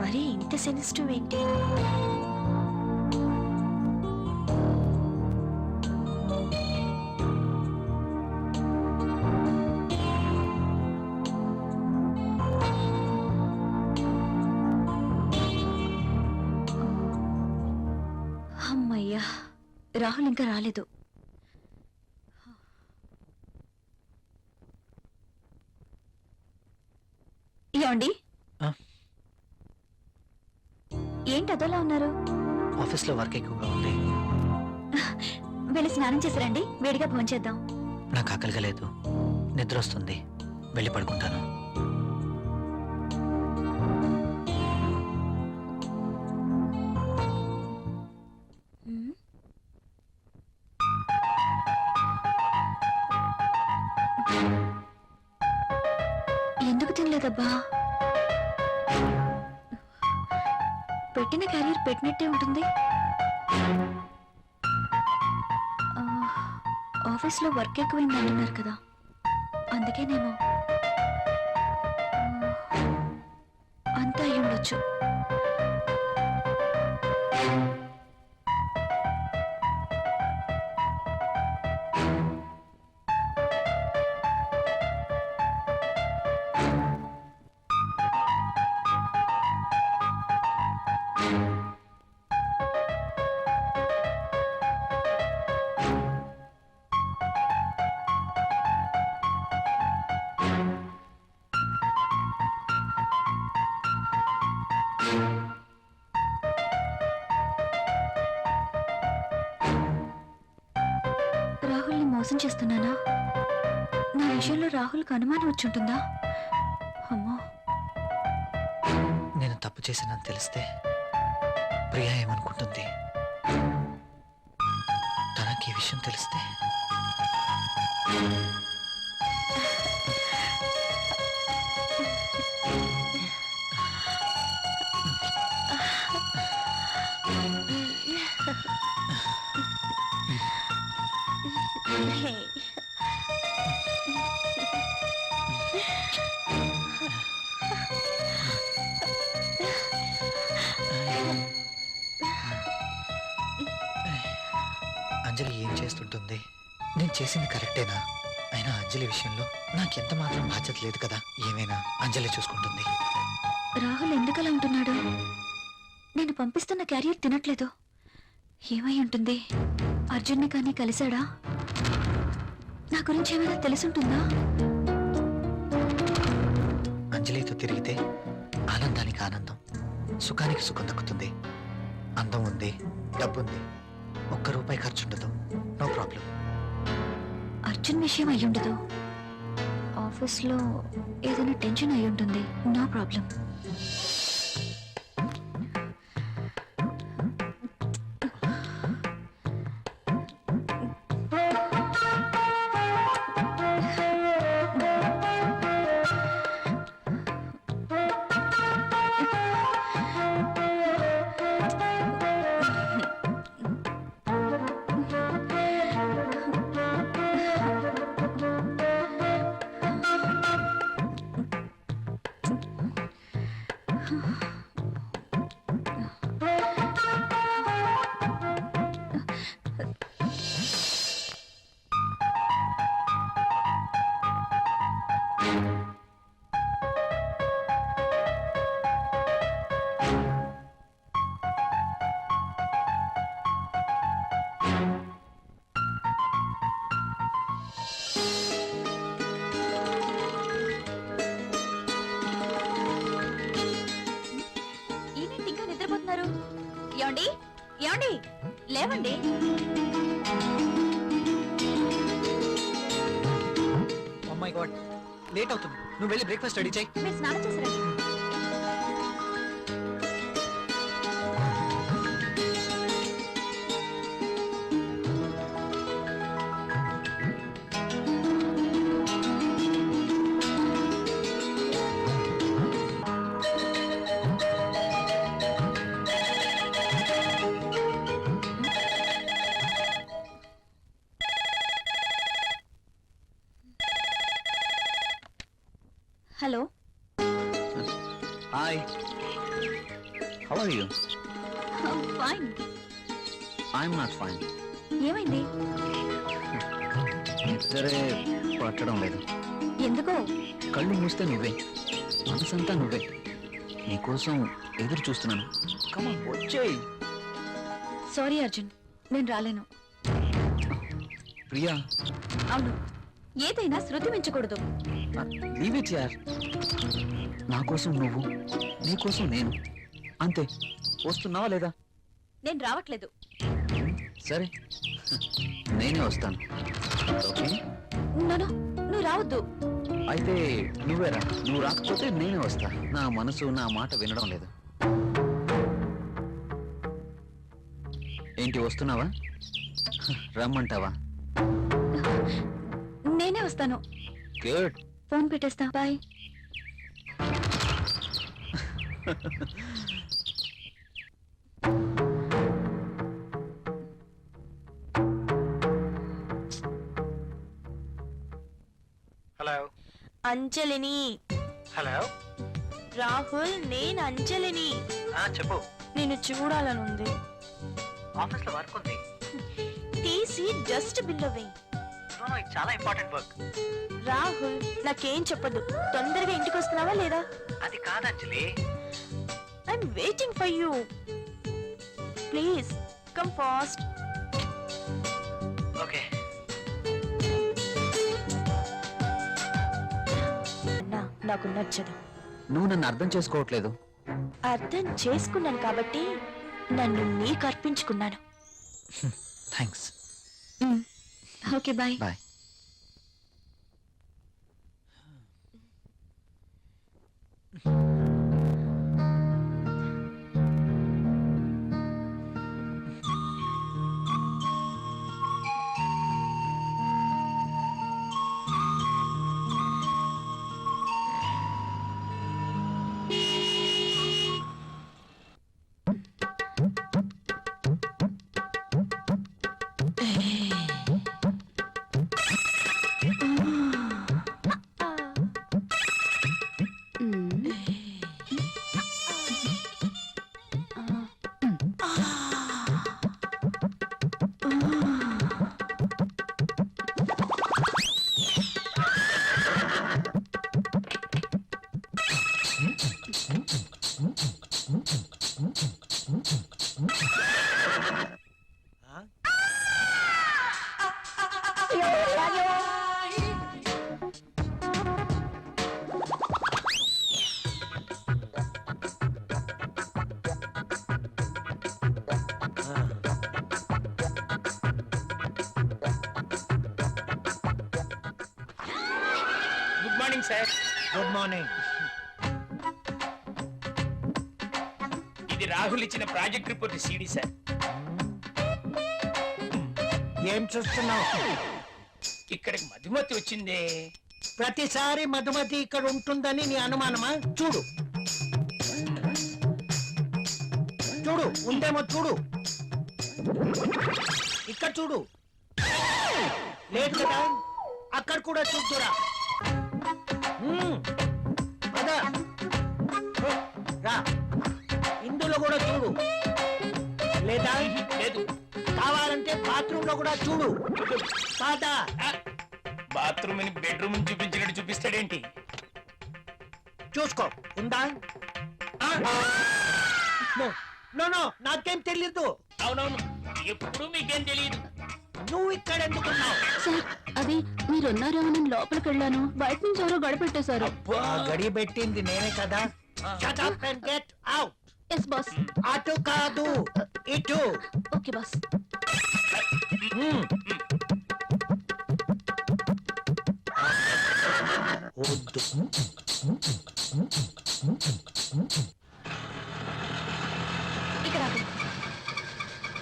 మరి ఇంత సెన్సిటివ్ ఏంటి? అమ్మయ్యా, రాహుల్ ఇంకా రాలేదు. ఏమండి, ఆ? ఏంటి అదోలా ఉన్నారు? ఆఫీస్లో వర్క్ ఎక్కువగా ఉంది. వెళ్ళి స్నానం చేసిరండి, వేడిగా భోంచేద్దాం. నాకు ఆకలిగా లేదు, నిద్ర వస్తుంది, వెళ్ళి పడుకుంటాను. ఎందుకు తినలేదబ్బా? పెట్టిన క్యారియర్ పెట్టినట్టే ఉంటుంది. ఆఫీస్లో వర్క్ ఎక్కువైంది అంటున్నారు కదా, అందుకేనేమో. అంతా అయి ఉండొచ్చు. రాహుల్ని మోసం చేస్తున్నానా? నా విషయంలో రాహుల్కి అనుమానం వచ్చుంటుందా? అమ్మో, నేను తప్పు చేసినని తెలిస్తే ప్రియా ఏమనుకుంటుంది? తనకి ఈ విషయం తెలిస్తే అంజలి ఏం చేస్తుంటుంది? నేను చేసింది కరెక్టేనా? అయినా అంజలి విషయంలో నాకెంత మాత్రం బాధ్యత లేదు కదా. ఏమైనా అంజలి చూసుకుంటుంది. రాహుల్ ఎందుకలా ఉంటున్నాడు? నేను పంపిస్తున్న క్యారియర్ తినట్లేదు. ఏమై ఉంటుంది? అర్జున్ని కానీ కలిశాడా? నా గురించి ఏమైనా తెలుసుంటుందా? అంజలితో తిరిగితే ఆనందానికి ఆనందం, సుఖానికి సుఖం దక్కుతుంది. అందం ఉంది, డబ్బుంది, ₹1 ఖర్చుండదు. No problem. అర్జున్ విషయం అయ్యుండదు. ఆఫీస్లో ఏదైనా టెన్షన్ అయి ఉంటుంది. No problem. ఏంటి ఇంకా నిద్రపోతున్నారు? ఏమండి ఏమండి లేవండి. ఓ మై గాడ్, లేట్ అవుతుంది. నువ్వు వెళ్ళి బ్రేక్ఫాస్ట్ రెడీ చేయి. మీరు స్నానం చేశారండి? Hello, hi, how are you? Fine. I'm not fine. ఏమైంది? నిద్రే పట్టడం లేదు. ఎందుకో? కళ్ళు మూస్తే నువ్వే, మనసంతా నువ్వే. నీకోసం ఎదురు చూస్తున్నాను. కమాన్, వచ్చేయ్. సారీ అర్జున్, నేను రాలేను. ప్రియా, అవును, ఏదైనా శృతి మించకూడదు. లీవ్ ఇట్ యార్. నా కోసం నువ్వు, నీ కోసం నేను, అంతే. వస్తున్నావా లేదా? నేను రావట్లేదు. సరే, నేనే వస్తాను. ఓకే, నో, నువ్వు రావద్దు. అయితే నువ్వేరా. నువ్వు రాకపోతే నేనే వస్తా. నా మనసు నా మాట వినడం లేదు. ఏంటి, వస్తున్నావా? రమ్మంటావా? నేనే వస్తాను. గుడ్. ఫోన్ పెట్టేస్తా. బాయ్. హలో అంజలిని. హలో. రాహుల్, నేను అంజలిని. చెప్పు. నిన్ను చూడాలనుంది. ఆఫీస్ లో వర్క్ ఉంది. తీసి డస్ట్ బిల్లో వేయి. ఇది చాలా ఇంపార్టెంట్ వర్క్. రాహుల్, నాకేం చెప్పదు. తొందరగా ఇంటికి వస్తున్నావా లేదా? అది కాదు Anjali. I'm waiting for you. Please come fast. Okay. నాకు నచ్చదు. నువ్వు నన్ను అర్థం చేసుకోవట్లేదు. అర్థం చేసుకున్నాను కాబట్టి నన్ను నీకు అర్పించుకున్నాను. Thanks. Okay, bye. Bye. Hmm. Morning sir. Good morning. ఇది రాహుల్ ఇచ్చిన ప్రాజెక్ట్ రిపోర్ట్ సీడీ సార్. ఏం చూస్తున్నావు? ఇక్కడికి మధుమతి వచ్చిందే. ప్రతిసారి మధుమతి ఇక్కడ ఉంటుందని నీ అనుమానమా? చూడు చూడు, ఉందేమో చూడు. ఇక్కడ చూడు. లేదు కదా, అక్కడ కూడా చూద్దురా. పద. రా, ఇందులో కూడా చూడు. లేదా లేదు. కావాలంటే బాత్రూమ్ లో కూడా చూడు. పద. బాత్రూమ్ ని బెడ్రూమ్ చూపించినట్టు చూపిస్తాడేంటి? చూసుకో, ఉందా? నో నో, నాకేం తెలీదు. అవునవును, ఎప్పుడు మీకేం తెలియదు. నువ్వు ఇక్కడ ఎందుకున్నావు? సార్ అది మీరున్నారేమోనని లోపలికి వెళ్ళాను, బయట నుంచి ఎవరో గడపెట్టేశారు. ఆ గడి పెట్టింది నేనే కదా. Shut up and get out. Yes boss. అటు కాదు, ఇటు. Okay boss. వద్దు. ఇక్కడ ఆగు.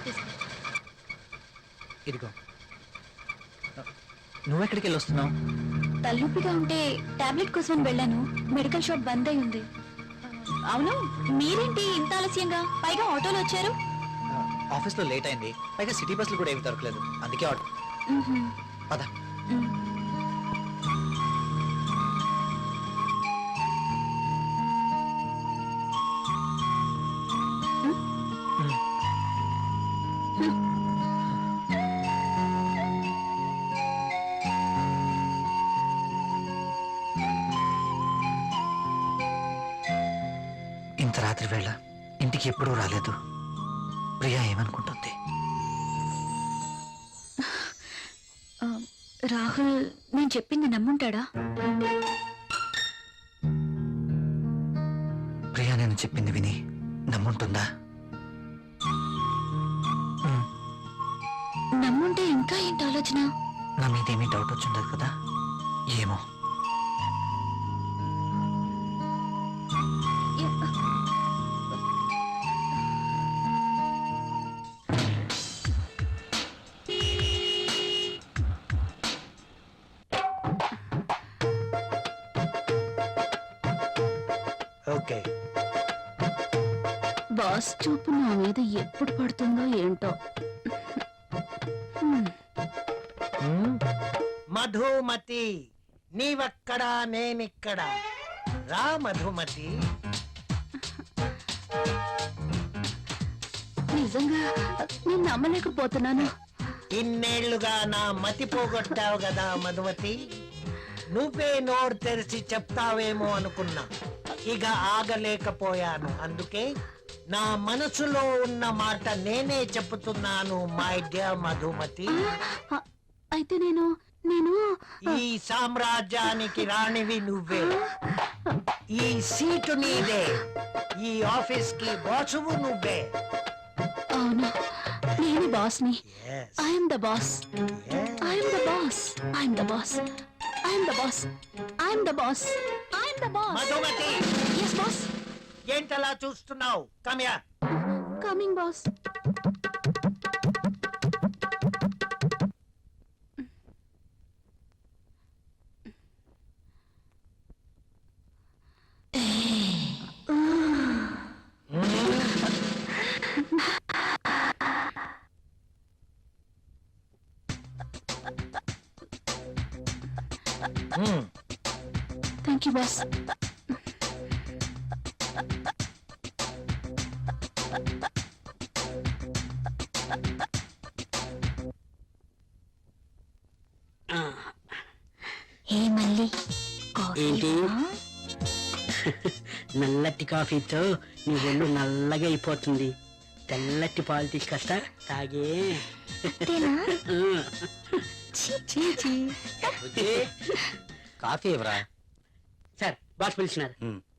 తీసుకో. ఇదిగో. నువ్వెక్కడికి వెళ్ళి వస్తున్నావు? తలనొప్పిగా ఉంటే టాబ్లెట్ కోసం వెళ్ళాను, మెడికల్ షాప్ బంద్ అయి ఉంది. అవును, మీరేంటి ఇంత ఆలస్యంగా, పైగా ఆటోలో వచ్చారు? ఆఫీస్లో లేట్ అయింది, పైగా సిటీ బస్సులు కూడా ఏమి దొరకలేదు, అందుకే ఆర్డర్. మ్మ్హ్మ్. పద. మ్మ్. ఇంత రాత్రి వేళ ఇంటికి ఎప్పుడూ రాలేదు. ప్రియా ఏమనుకుంటుంది? ఆ, రాహుల్ నేను చెప్పింది నమ్ముంటాడా? ప్రియా నేను చెప్పింది విని నమ్ముంటుందా? నమ్ముంటే ఇంకా ఏంటి ఆలోచన? నా మీదేమీ డౌట్ వచ్చిండదు కదా? ఏమో. ఓకే. బాస్ చూపు నా మీద ఎప్పుడు పడుతుందో ఏంటో. మధుమతి, నీవక్కడా నేనిక్కడ. రా మధుమతి. నిజంగా నేను నమ్మలేకపోతున్నాను. ఇన్నేళ్లుగా నా మతి పోగొట్టావు కదా మధుమతి. నువ్వే నోరు తెరిచి చెప్తావేమో అనుకున్నా, ఇక ఆగలేకపోయాను. అందుకే నా మనసులో ఉన్న మాట నేనే చెప్తున్నాను మై డియర్ మధుమతి. ఆ, అయితే నేను నేను ఈ సామ్రాజ్యానికి రాణివి నువ్వే. ఈ సీటు నీదే. ఈ ఆఫీస్ కి బాసువు నువ్వే. అవును, నేను బాస్ని. Yes, I'm the boss. yes. I'm the boss. I'm the boss. I'm the boss. I'm the boss. I'm the boss. Madhumati, yes boss. ఏంటలా చూస్తున్నావు? కమ్యా. Coming boss. Thank you boss. ఏ మళ్ళీ ఏంటి? నల్లటి కాఫీతో నీ ఒళ్ళు నల్లగా అయిపోతుంది. తెల్లటి పాలు తీసుకొస్తా, తాగే. కాఫీ ఎవరా? సార్ బాస్ పిలిచినారు.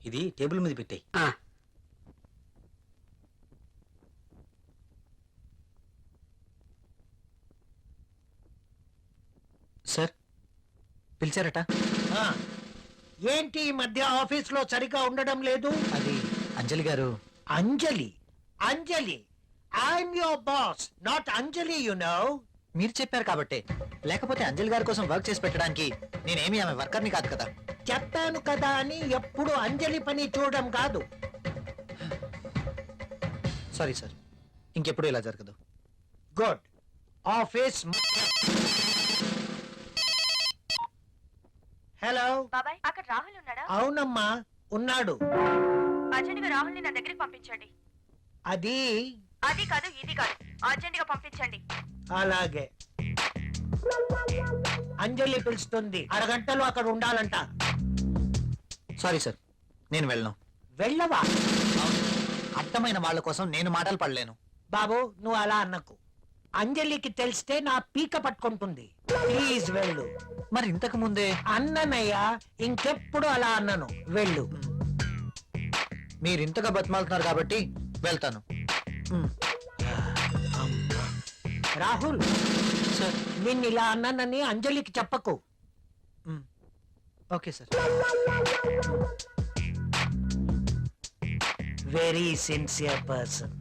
ఇది టేబుల్ మీద పెట్టాయి. ఆ, సార్ పిలిచారట? ఆ, ఏంటి ఈ మధ్య ఆఫీస్ లో సరిగా ఉండడం లేదు? అది Anjali garu. Anjali Anjali I'm your boss, not Anjali, you know. మీరు చెప్పారు కాబట్టి, లేకపోతే అంజలి గారి కోసం వర్క్ చేసి పెట్టడానికి నేనేమి ఆమె వర్కర్ని కాదు కదా. చెప్పాను కదా అని ఎప్పుడు అంజలి పని చూడడం కాదు. సారీ సార్, ఇంకెప్పుడు ఇలా జరగదు. గుడ్. ఆఫీస్. హలో. బాబాయ్ అక్కడ రాహుల్ ఉన్నాడా? అవునమ్మా, ఉన్నాడు. అర్జెంట్ గా రాహుల్ ని నా దగ్గరికి పంపించండి. అది అది కాదు ఇది కాదు, అర్జెంట్ గా పంపించండి. అలాగే. అంజలి పిలుస్తుంది, అరగంటలో అక్కడ ఉండాలంట. సారీ సార్, నేను వెళ్ళను. వెళ్ళవా? అర్థమైన వాళ్ళ కోసం నేను మాటలు పడలేను. బాబు నువ్వు అలా అన్నకు. అంజలికి తెలిస్తే నా పీక పట్టుకుంటుంది. ప్లీజ్ వెళ్ళు. మరి ఇంతకు ముందే అన్ననయ్యా, ఇంకెప్పుడు అలా అన్నను. వెళ్ళు. మీరు ఇంతగా బతిమాలుతున్నారు కాబట్టి వెళ్తాను. రాహుల్ సార్. నిన్ను ఇలా అన్నానని అంజలికి చెప్పకు. Okay sir. Very sincere person.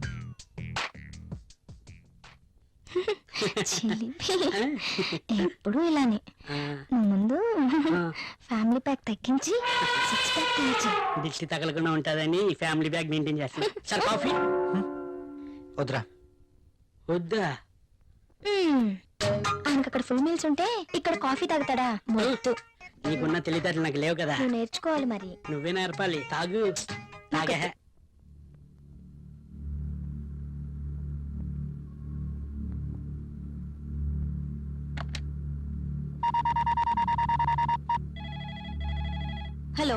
ఎప్పుడు ఇలానే. ఆ, నువ్వు ముందు ఆ. ఫ్యామిలీ ప్యాక్ తగ్గించి 6 ప్యాక్ తినచ్చు. దిష్టి తగలకుండా ఉంటుందని ఫ్యామిలీ బ్యాగ్ మెయింటైన్ చేస్తాను. సార్ కాఫీ వద్దురా. వద్దా? ఆయనకు అక్కడ ఫుల్ మీల్స్ ఉంటే ఇక్కడ కాఫీ తాగుతాడా? మొద్దు. నీకున్న తెలివితేటలు నాకు లేవు కదా. నువ్వు నేర్చుకోవాలి మరి. నువ్వే నేర్పాలి. తాగు. తాగే. Hello,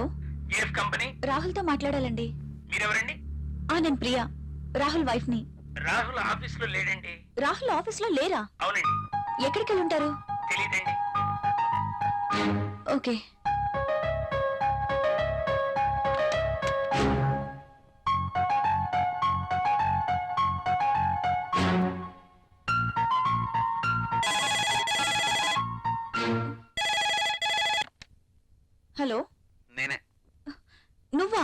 ఏఫ్ company. రాహుల్ తో మాట్లాడాలండి. మీరెవరండి? నేను ప్రియా, రాహుల్ వైఫ్ ని. రాహుల్ ఆఫీస్ లో లేడండి. రాహుల్ ఆఫీస్ లో లేరా? అవునండి. ఎక్కడికి వెళ్ళి ఉంటారు? తెలీదండి. ఓకే. హలో, నేనే. నువ్వా?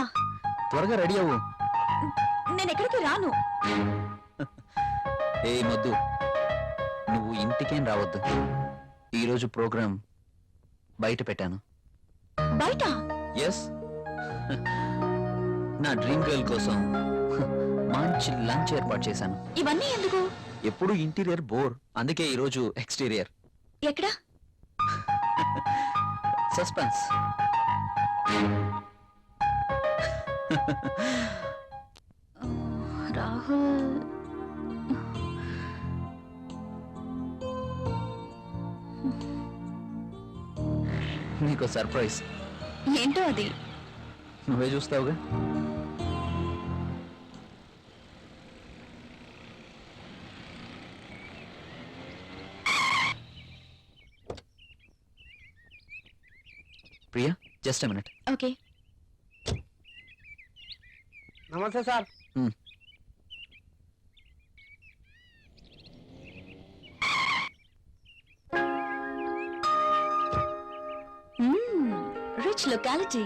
త్వరగా రెడీ అవ్వు. నేను ఎక్కడికి రాను. ఏ మొద్దు, నువ్వు ఇంటికేం రావద్దు. ఈరోజు ప్రోగ్రాం బయట పెట్టాను. బయట? ఎస్. నా డ్రీమ్ గర్ల్ కోసం మంచి లంచ్ ఏర్పాటు చేశాను. ఇవన్నీ ఎందుకు? ఎప్పుడు ఇంటీరియర్ బోర్, అందుకే ఈరోజు ఎక్స్టీరియర్. ఎక్కడ? సస్పెన్స్. రాహుల్ నీకు సర్ప్రైజ్. ఏంటో అది? నువ్వే చూస్తావుగా. Priya, just minute. ఓకే. నమస్తే సార్. Rich locality.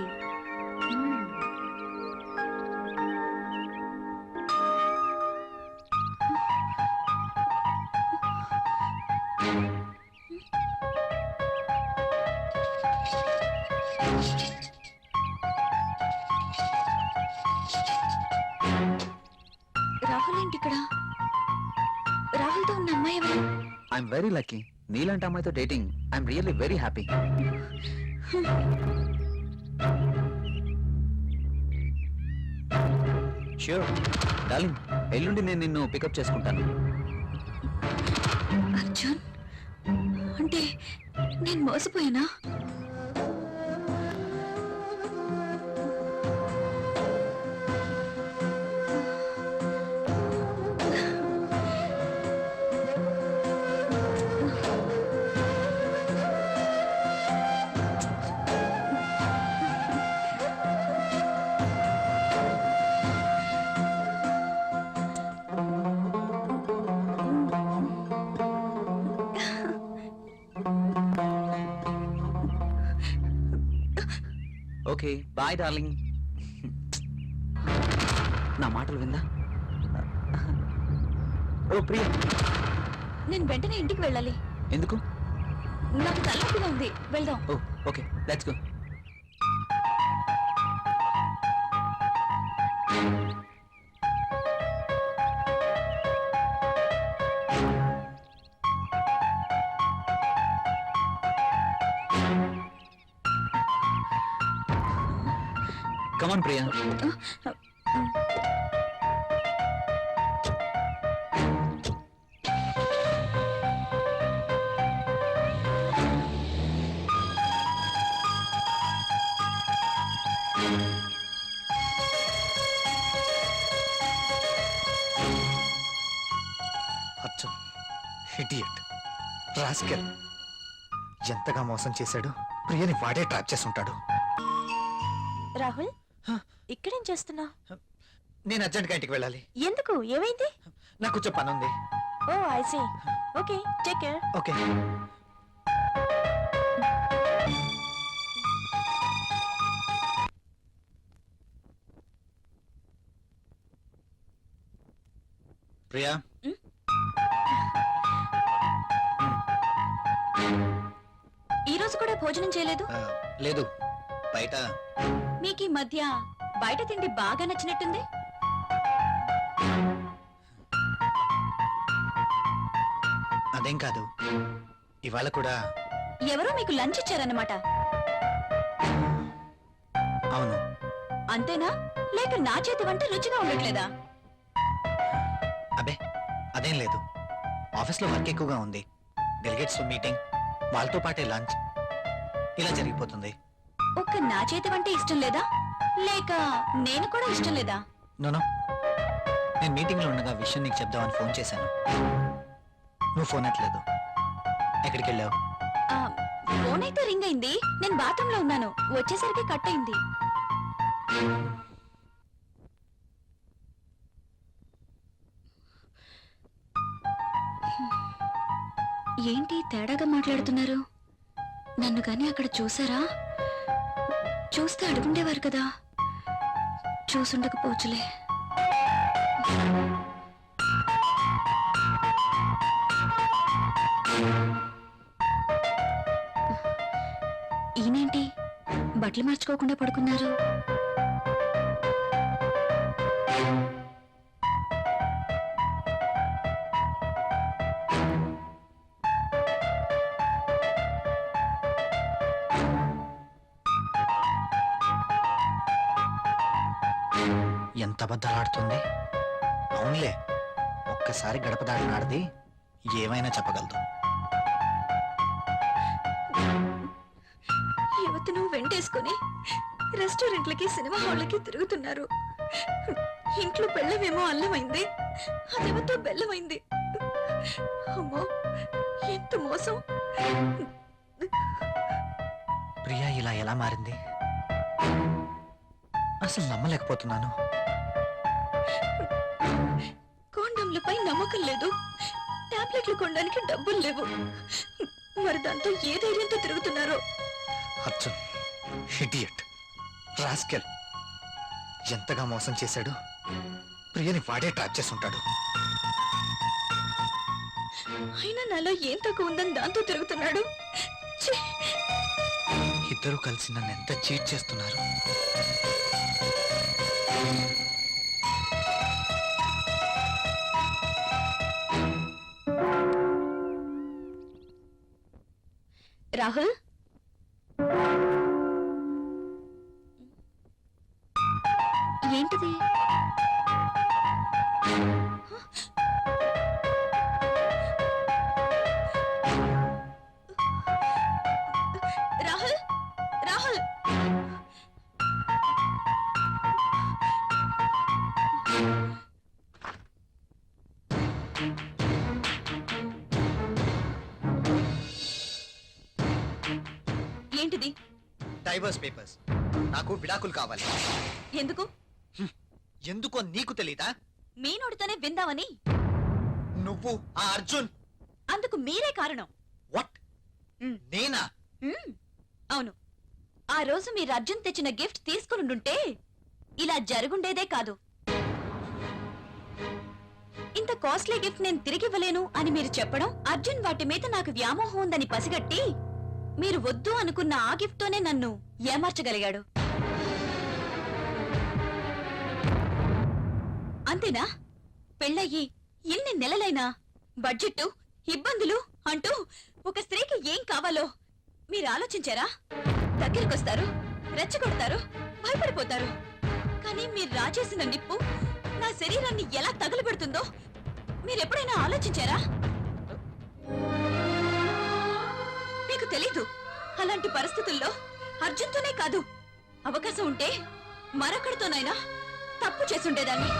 రాహుల్ ఏంటి ఇక్కడ? రాహుల్తో ఉన్న అమ్మాయి ఎవరు? I'm very lucky. నీలాంటి అమ్మాయితో dating. I'm really very happy. Sure darling, ఎల్లుండి నేను నిన్ను పికప్ చేసుకుంటాను. అర్జున్, అంటే నేను మోసపోయానా? Okay bye darling. నా మాటలు విందా? ఓ ప్రియ, నేను వెంటనే ఇంటికి వెళ్ళాలి. ఎందుకు? నాకు తలనొప్పిగా ఉంది, వెళ్దాం. ఓ ఓకే, లెట్స్ గో. కమాన్ ప్రియా. అచ్చం ఇడియట్, రాస్కెల్. ఎంతగా మోసం చేశాడు. ప్రియని వాడే ట్రాప్ చేసుంటాడు. రాహుల్ ఇక్కడేం చేస్తున్నా? నేను అర్జెంట్గా ఇంటికి వెళ్ళాలి. ఎందుకు? ఏమైంది? నాకు కొంచెం పని ఉంది. Oh I see. Okay, take care. Okay. Priya, ఈ రోజు కూడా భోజనం చేయలేదు. లేదు, బయట. మీకు ఈ మధ్య బయట తిండి బాగా నచ్చినట్టుంది. అదేం కాదు, ఇవాళ కూడా. ఎవరో మీకు లంచ్ ఇచ్చారన్నమాట. అవును. అంతేనా? లేక నా చేతి వంట రుచిగా ఉండట్లేదా? అబే అదేం లేదు, ఆఫీస్లో వర్క్ ఎక్కువగా ఉంది. డెలిగేట్స్ మీటింగ్, వాళ్ళతో పాటే లంచ్, ఇలా జరిగిపోతుంది. ఒక్క నా చేతి వంట ఇష్టం లేదా? లేక నేను కూడా ఇష్టం లేదా? నోనో, నేను మీటింగ్లో ఉండగా విషయం నీకు చెప్దామని ఫోన్ చేశాను. నువ్వు ఫోన్ ఎట్లేదు. ఎక్కడికి వెళ్ళావు? ఆ, ఫోన్ అయితే రింగ్ అయింది. నేను బాత్రూమ్ లో ఉన్నాను. వచ్చేసరికి కట్ అయింది. ఏంటి తేడాగా మాట్లాడుతున్నారు? నన్ను గాని అక్కడ చూసారా? చూస్తే అడుగుండేవారు కదా. చూసుండకపోవచ్చులే. ఈయనేంటి బట్టలు మార్చుకోకుండా పడుకున్నారు? ఎంత అబద్ధాలాడుతుంది. అవునులే, ఒక్కసారి గడప దాటినాడది ఏమైనా చెప్పగలదు. యువతను వెంటేసుకుని రెస్టారెంట్లకి సినిమా హాళ్ళకి తిరుగుతున్నారు. ఇంట్లో బెల్లమేమో అల్లమైంది, అదేమతో బెల్లమైంది. అమ్మో, ఎంత మోసం! ప్రియా ఇలా ఎలా మారింది? అసలు నమ్మలేకపోతున్నాను. కాండంలపై నమ్మకం లేదు, టాబ్లెట్లు కొనడానికి డబ్బులు లేవు. మరి దాంతో ఏ ధైర్యంతో తిరుగుతున్నారో. అచ్చం ఇడియట్, రాస్కెల్. ఎంతగా మోసం చేశాడు. ప్రియని వాడే ట్రాప్ చేసుంటాడు. అయినా నాలో ఏం తక్కువ ఉందని దాంతో తిరుగుతున్నాడు. ఛీ! ఇద్దరు కలిసి నన్ను ఎంత చీట్ చేస్తున్నారు. రాహుల్, ఏంటిది? రాహుల్, రాహుల్! ఏంటిది? Divorce papers. నాకు విడాకులు కావాలి. ఎందుకు? ఎందుకో నీకు తెలీదా? మీ నోటితోనే విందామని. నువ్వు ఆ అర్జున్. అందుకు మీరే కారణం. వాట్? మ్. నేనా? అవును, ఆ రోజు మీరు అర్జున్ తెచ్చిన గిఫ్ట్ తీసుకునుంటే ఇలా జరుగుండేదే కాదు. ఇంత కాస్ట్లీ గిఫ్ట్ నేను తిరిగివ్వలేను అని మీరు చెప్పడం, అర్జున్ వాటి మీద నాకు వ్యామోహం ఉందని పసిగట్టి మీరు వద్దు అనుకున్న ఆ గిఫ్ట్ తోనే నన్ను ఏమార్చగలిగాడు. అంతేనా? పెళ్ళయ్యి ఎన్ని నెలలైనా బడ్జెట్, ఇబ్బందులు అంటూ ఒక స్త్రీకి ఏం కావాలో మీరు ఆలోచించారా? దగ్గరకొస్తారు, రెచ్చగొడతారు, భయపడిపోతారు. కానీ మీరు రాచేసిన నిప్పు నా శరీరాన్ని ఎలా తగులబెడుతుందో మీరెప్పుడైనా ఆలోచించారా? మీకు తెలీదు. అలాంటి పరిస్థితుల్లో అర్జున్తోనే కాదు, అవకాశం ఉంటే మరొకడితోనైనా తప్పు చేసుండేదాన్ని.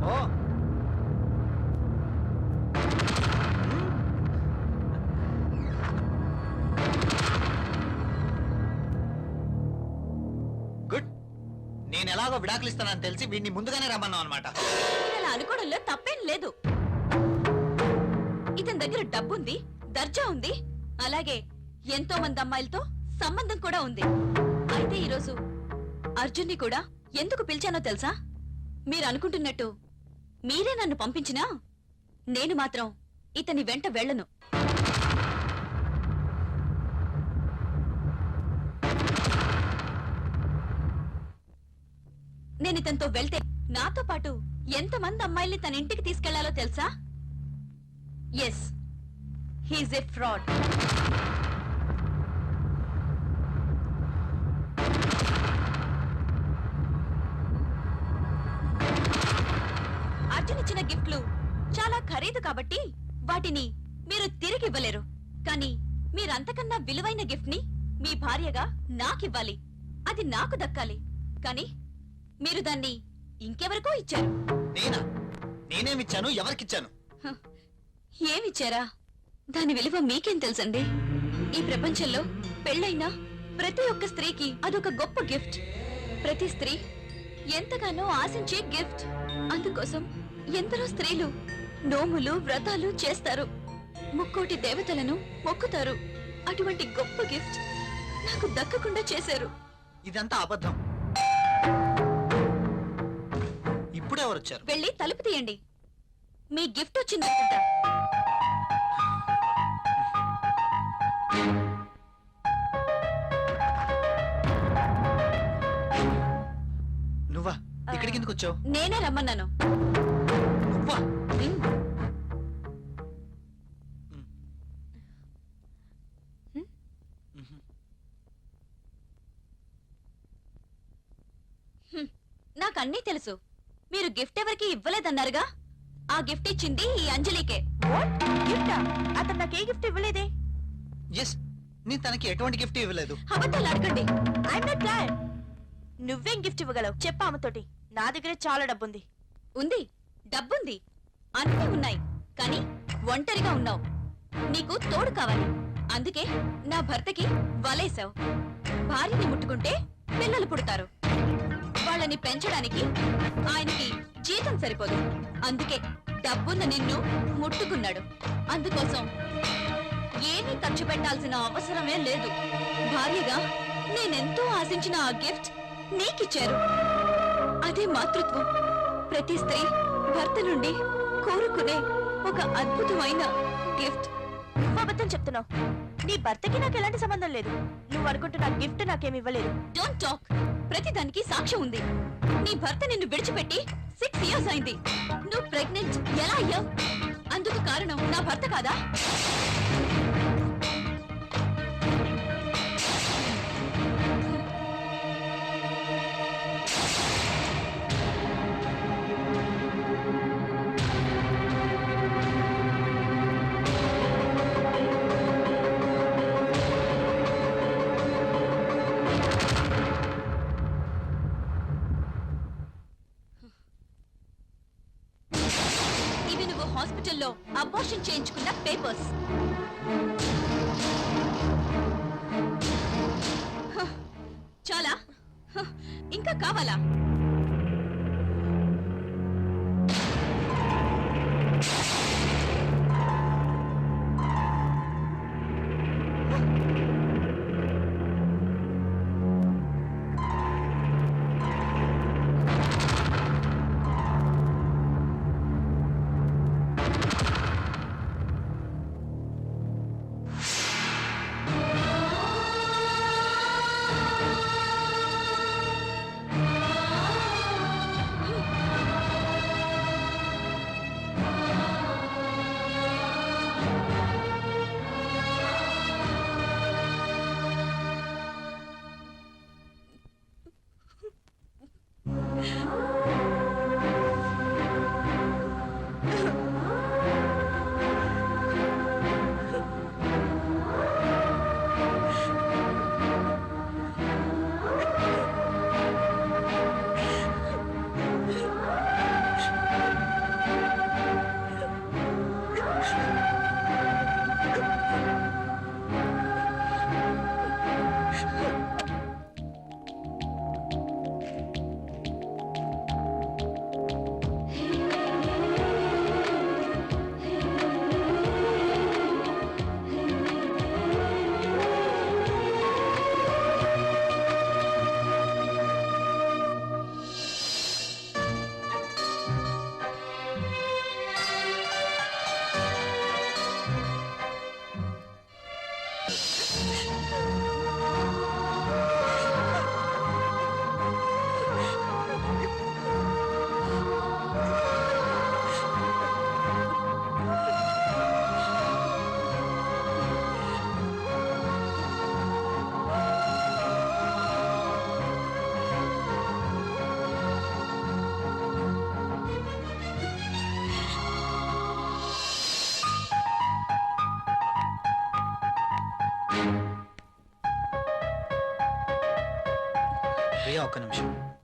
ఓ గుడ్. నేను ఎలాగో విడాకులు ఇస్తానని తెలిసి వీడిని ముందుగానే రమ్మన్నావు అనమాట. మీరు అలా అనుకోవడంలో తప్పేం లేదు. ఇతని దగ్గర డబ్బుంది, దర్జా ఉంది, అలాగే ఎంతో మంది అమ్మాయిలతో సంబంధం కూడా ఉంది. అయితే ఈరోజు అర్జున్ని కూడా ఎందుకు పిలిచానో తెలుసా? మీరు అనుకుంటున్నట్టు మీరే నన్ను పంపించినా నేను మాత్రం ఇతని వెంట వెళ్ళను. నేను ఇతనితో వెళ్తే నాతో పాటు ఎంతమంది అమ్మాయిల్ని తన ఇంటికి తీసుకెళ్లాలో తెలుసా? Yes, he's a fraud. Arjun ఇచ్చిన గిఫ్ట్లు చాలా ఖరీదు కాబట్టి వాటిని మీరు తిరిగి ఇవ్వలేరు. కానీ మీరంతకన్నా విలువైన గిఫ్ట్ ని మీ భార్యగా నాకివ్వాలి. అది నాకు దక్కాలి. కానీ మీరు దాన్ని ఇంకెవరికో ఇచ్చారు. నేనా? నేనేమిచ్చాను? ఎవరికిచ్చాను? ఏమిచ్చారా? దాని విలువ మీకేం తెలుసండి? ఈ ప్రపంచంలో పెళ్ళైన ప్రతి ఒక్క స్త్రీకి అదొక గొప్ప గిఫ్ట్. ప్రతి స్త్రీ ఎంతగానో ఆశించే గిఫ్ట్. అందుకోసం ఎందరో స్త్రీలు నోములు, వ్రతాలు చేస్తారు, ముక్కోటి దేవతలను మొక్కుతారు. అటువంటి గొప్ప గిఫ్ట్ నాకు దక్కకుండా చేశారు. ఇదంతా అబద్ధం. ఇప్పుడు ఎవరు వచ్చారు? వెళ్ళి తలుపు తీయండి. మీ గిఫ్ట్ వచ్చిందనుకుంటా. నువ్వా? ఇక్కడికి ఎందుకు వచ్చావు? నేనే రమ్మన్నాను. నువ్వా? నాకన్నీ తెలుసు. మీరు గిఫ్ట్ ఎవరికి ఇవ్వలేదన్నారుగా? ఆ గిఫ్ట్ ఇచ్చింది ఈ అంజలికే. అతను నాకే గిఫ్ట్ ఇవ్వలేదే. ఎస్, నేను తనకి ఎటువంటి గిఫ్ట్ ఇవ్వలేదు. అబద్ధాలు అడగండి. I'm not glad. నువ్వేం గిఫ్ట్ ఇవ్వగలవు చెప్పు ఆమెతోటి. నా దగ్గర చాలా డబ్బుంది. ఉంది, డబ్బుంది, అన్నీ ఉన్నాయి. కానీ ఒంటరిగా ఉన్నావు. నీకు తోడు కావాలి. అందుకే నా భర్తకి వలేసావు. భార్యని ముట్టుకుంటే పిల్లలు పుడతారు. వాళ్ళని పెంచడానికి ఆయనకి జీతం సరిపోదు. అందుకే డబ్బున్న నిన్ను ముట్టుకున్నాడు. అందుకోసం ఏమీ ఖర్చు పెట్టాల్సిన అవసరమే లేదు. భార్యగా నేనెంతో ఆశించిన ఆ గిఫ్ట్ నీకిచ్చారు. అదే మాతృత్వం. ప్రతి స్త్రీ భర్త నుండి కోరుకునే ఒక అద్భుతమైన గిఫ్ట్. నువ్వు అబద్ధం చెప్తున్నావు. నీ భర్తకి నాకు ఎలాంటి సంబంధం లేదు. నువ్వు అనుకుంటున్న గిఫ్ట్ నాకేమి ఇవ్వలేదు. Don't talk. ప్రతిదానికి సాక్ష్యం ఉంది. నీ భర్త నిన్ను విడిచిపెట్టి 6 years అయింది. నువ్వు ప్రెగ్నెంట్ ఎలా అయ్యావు? అందుకు కారణం నా భర్త కాదా? చేయించుకున్న పేపర్స్. చాలా ఇంకా కావాలా? ప్రియా ఒక్క నిమిషం.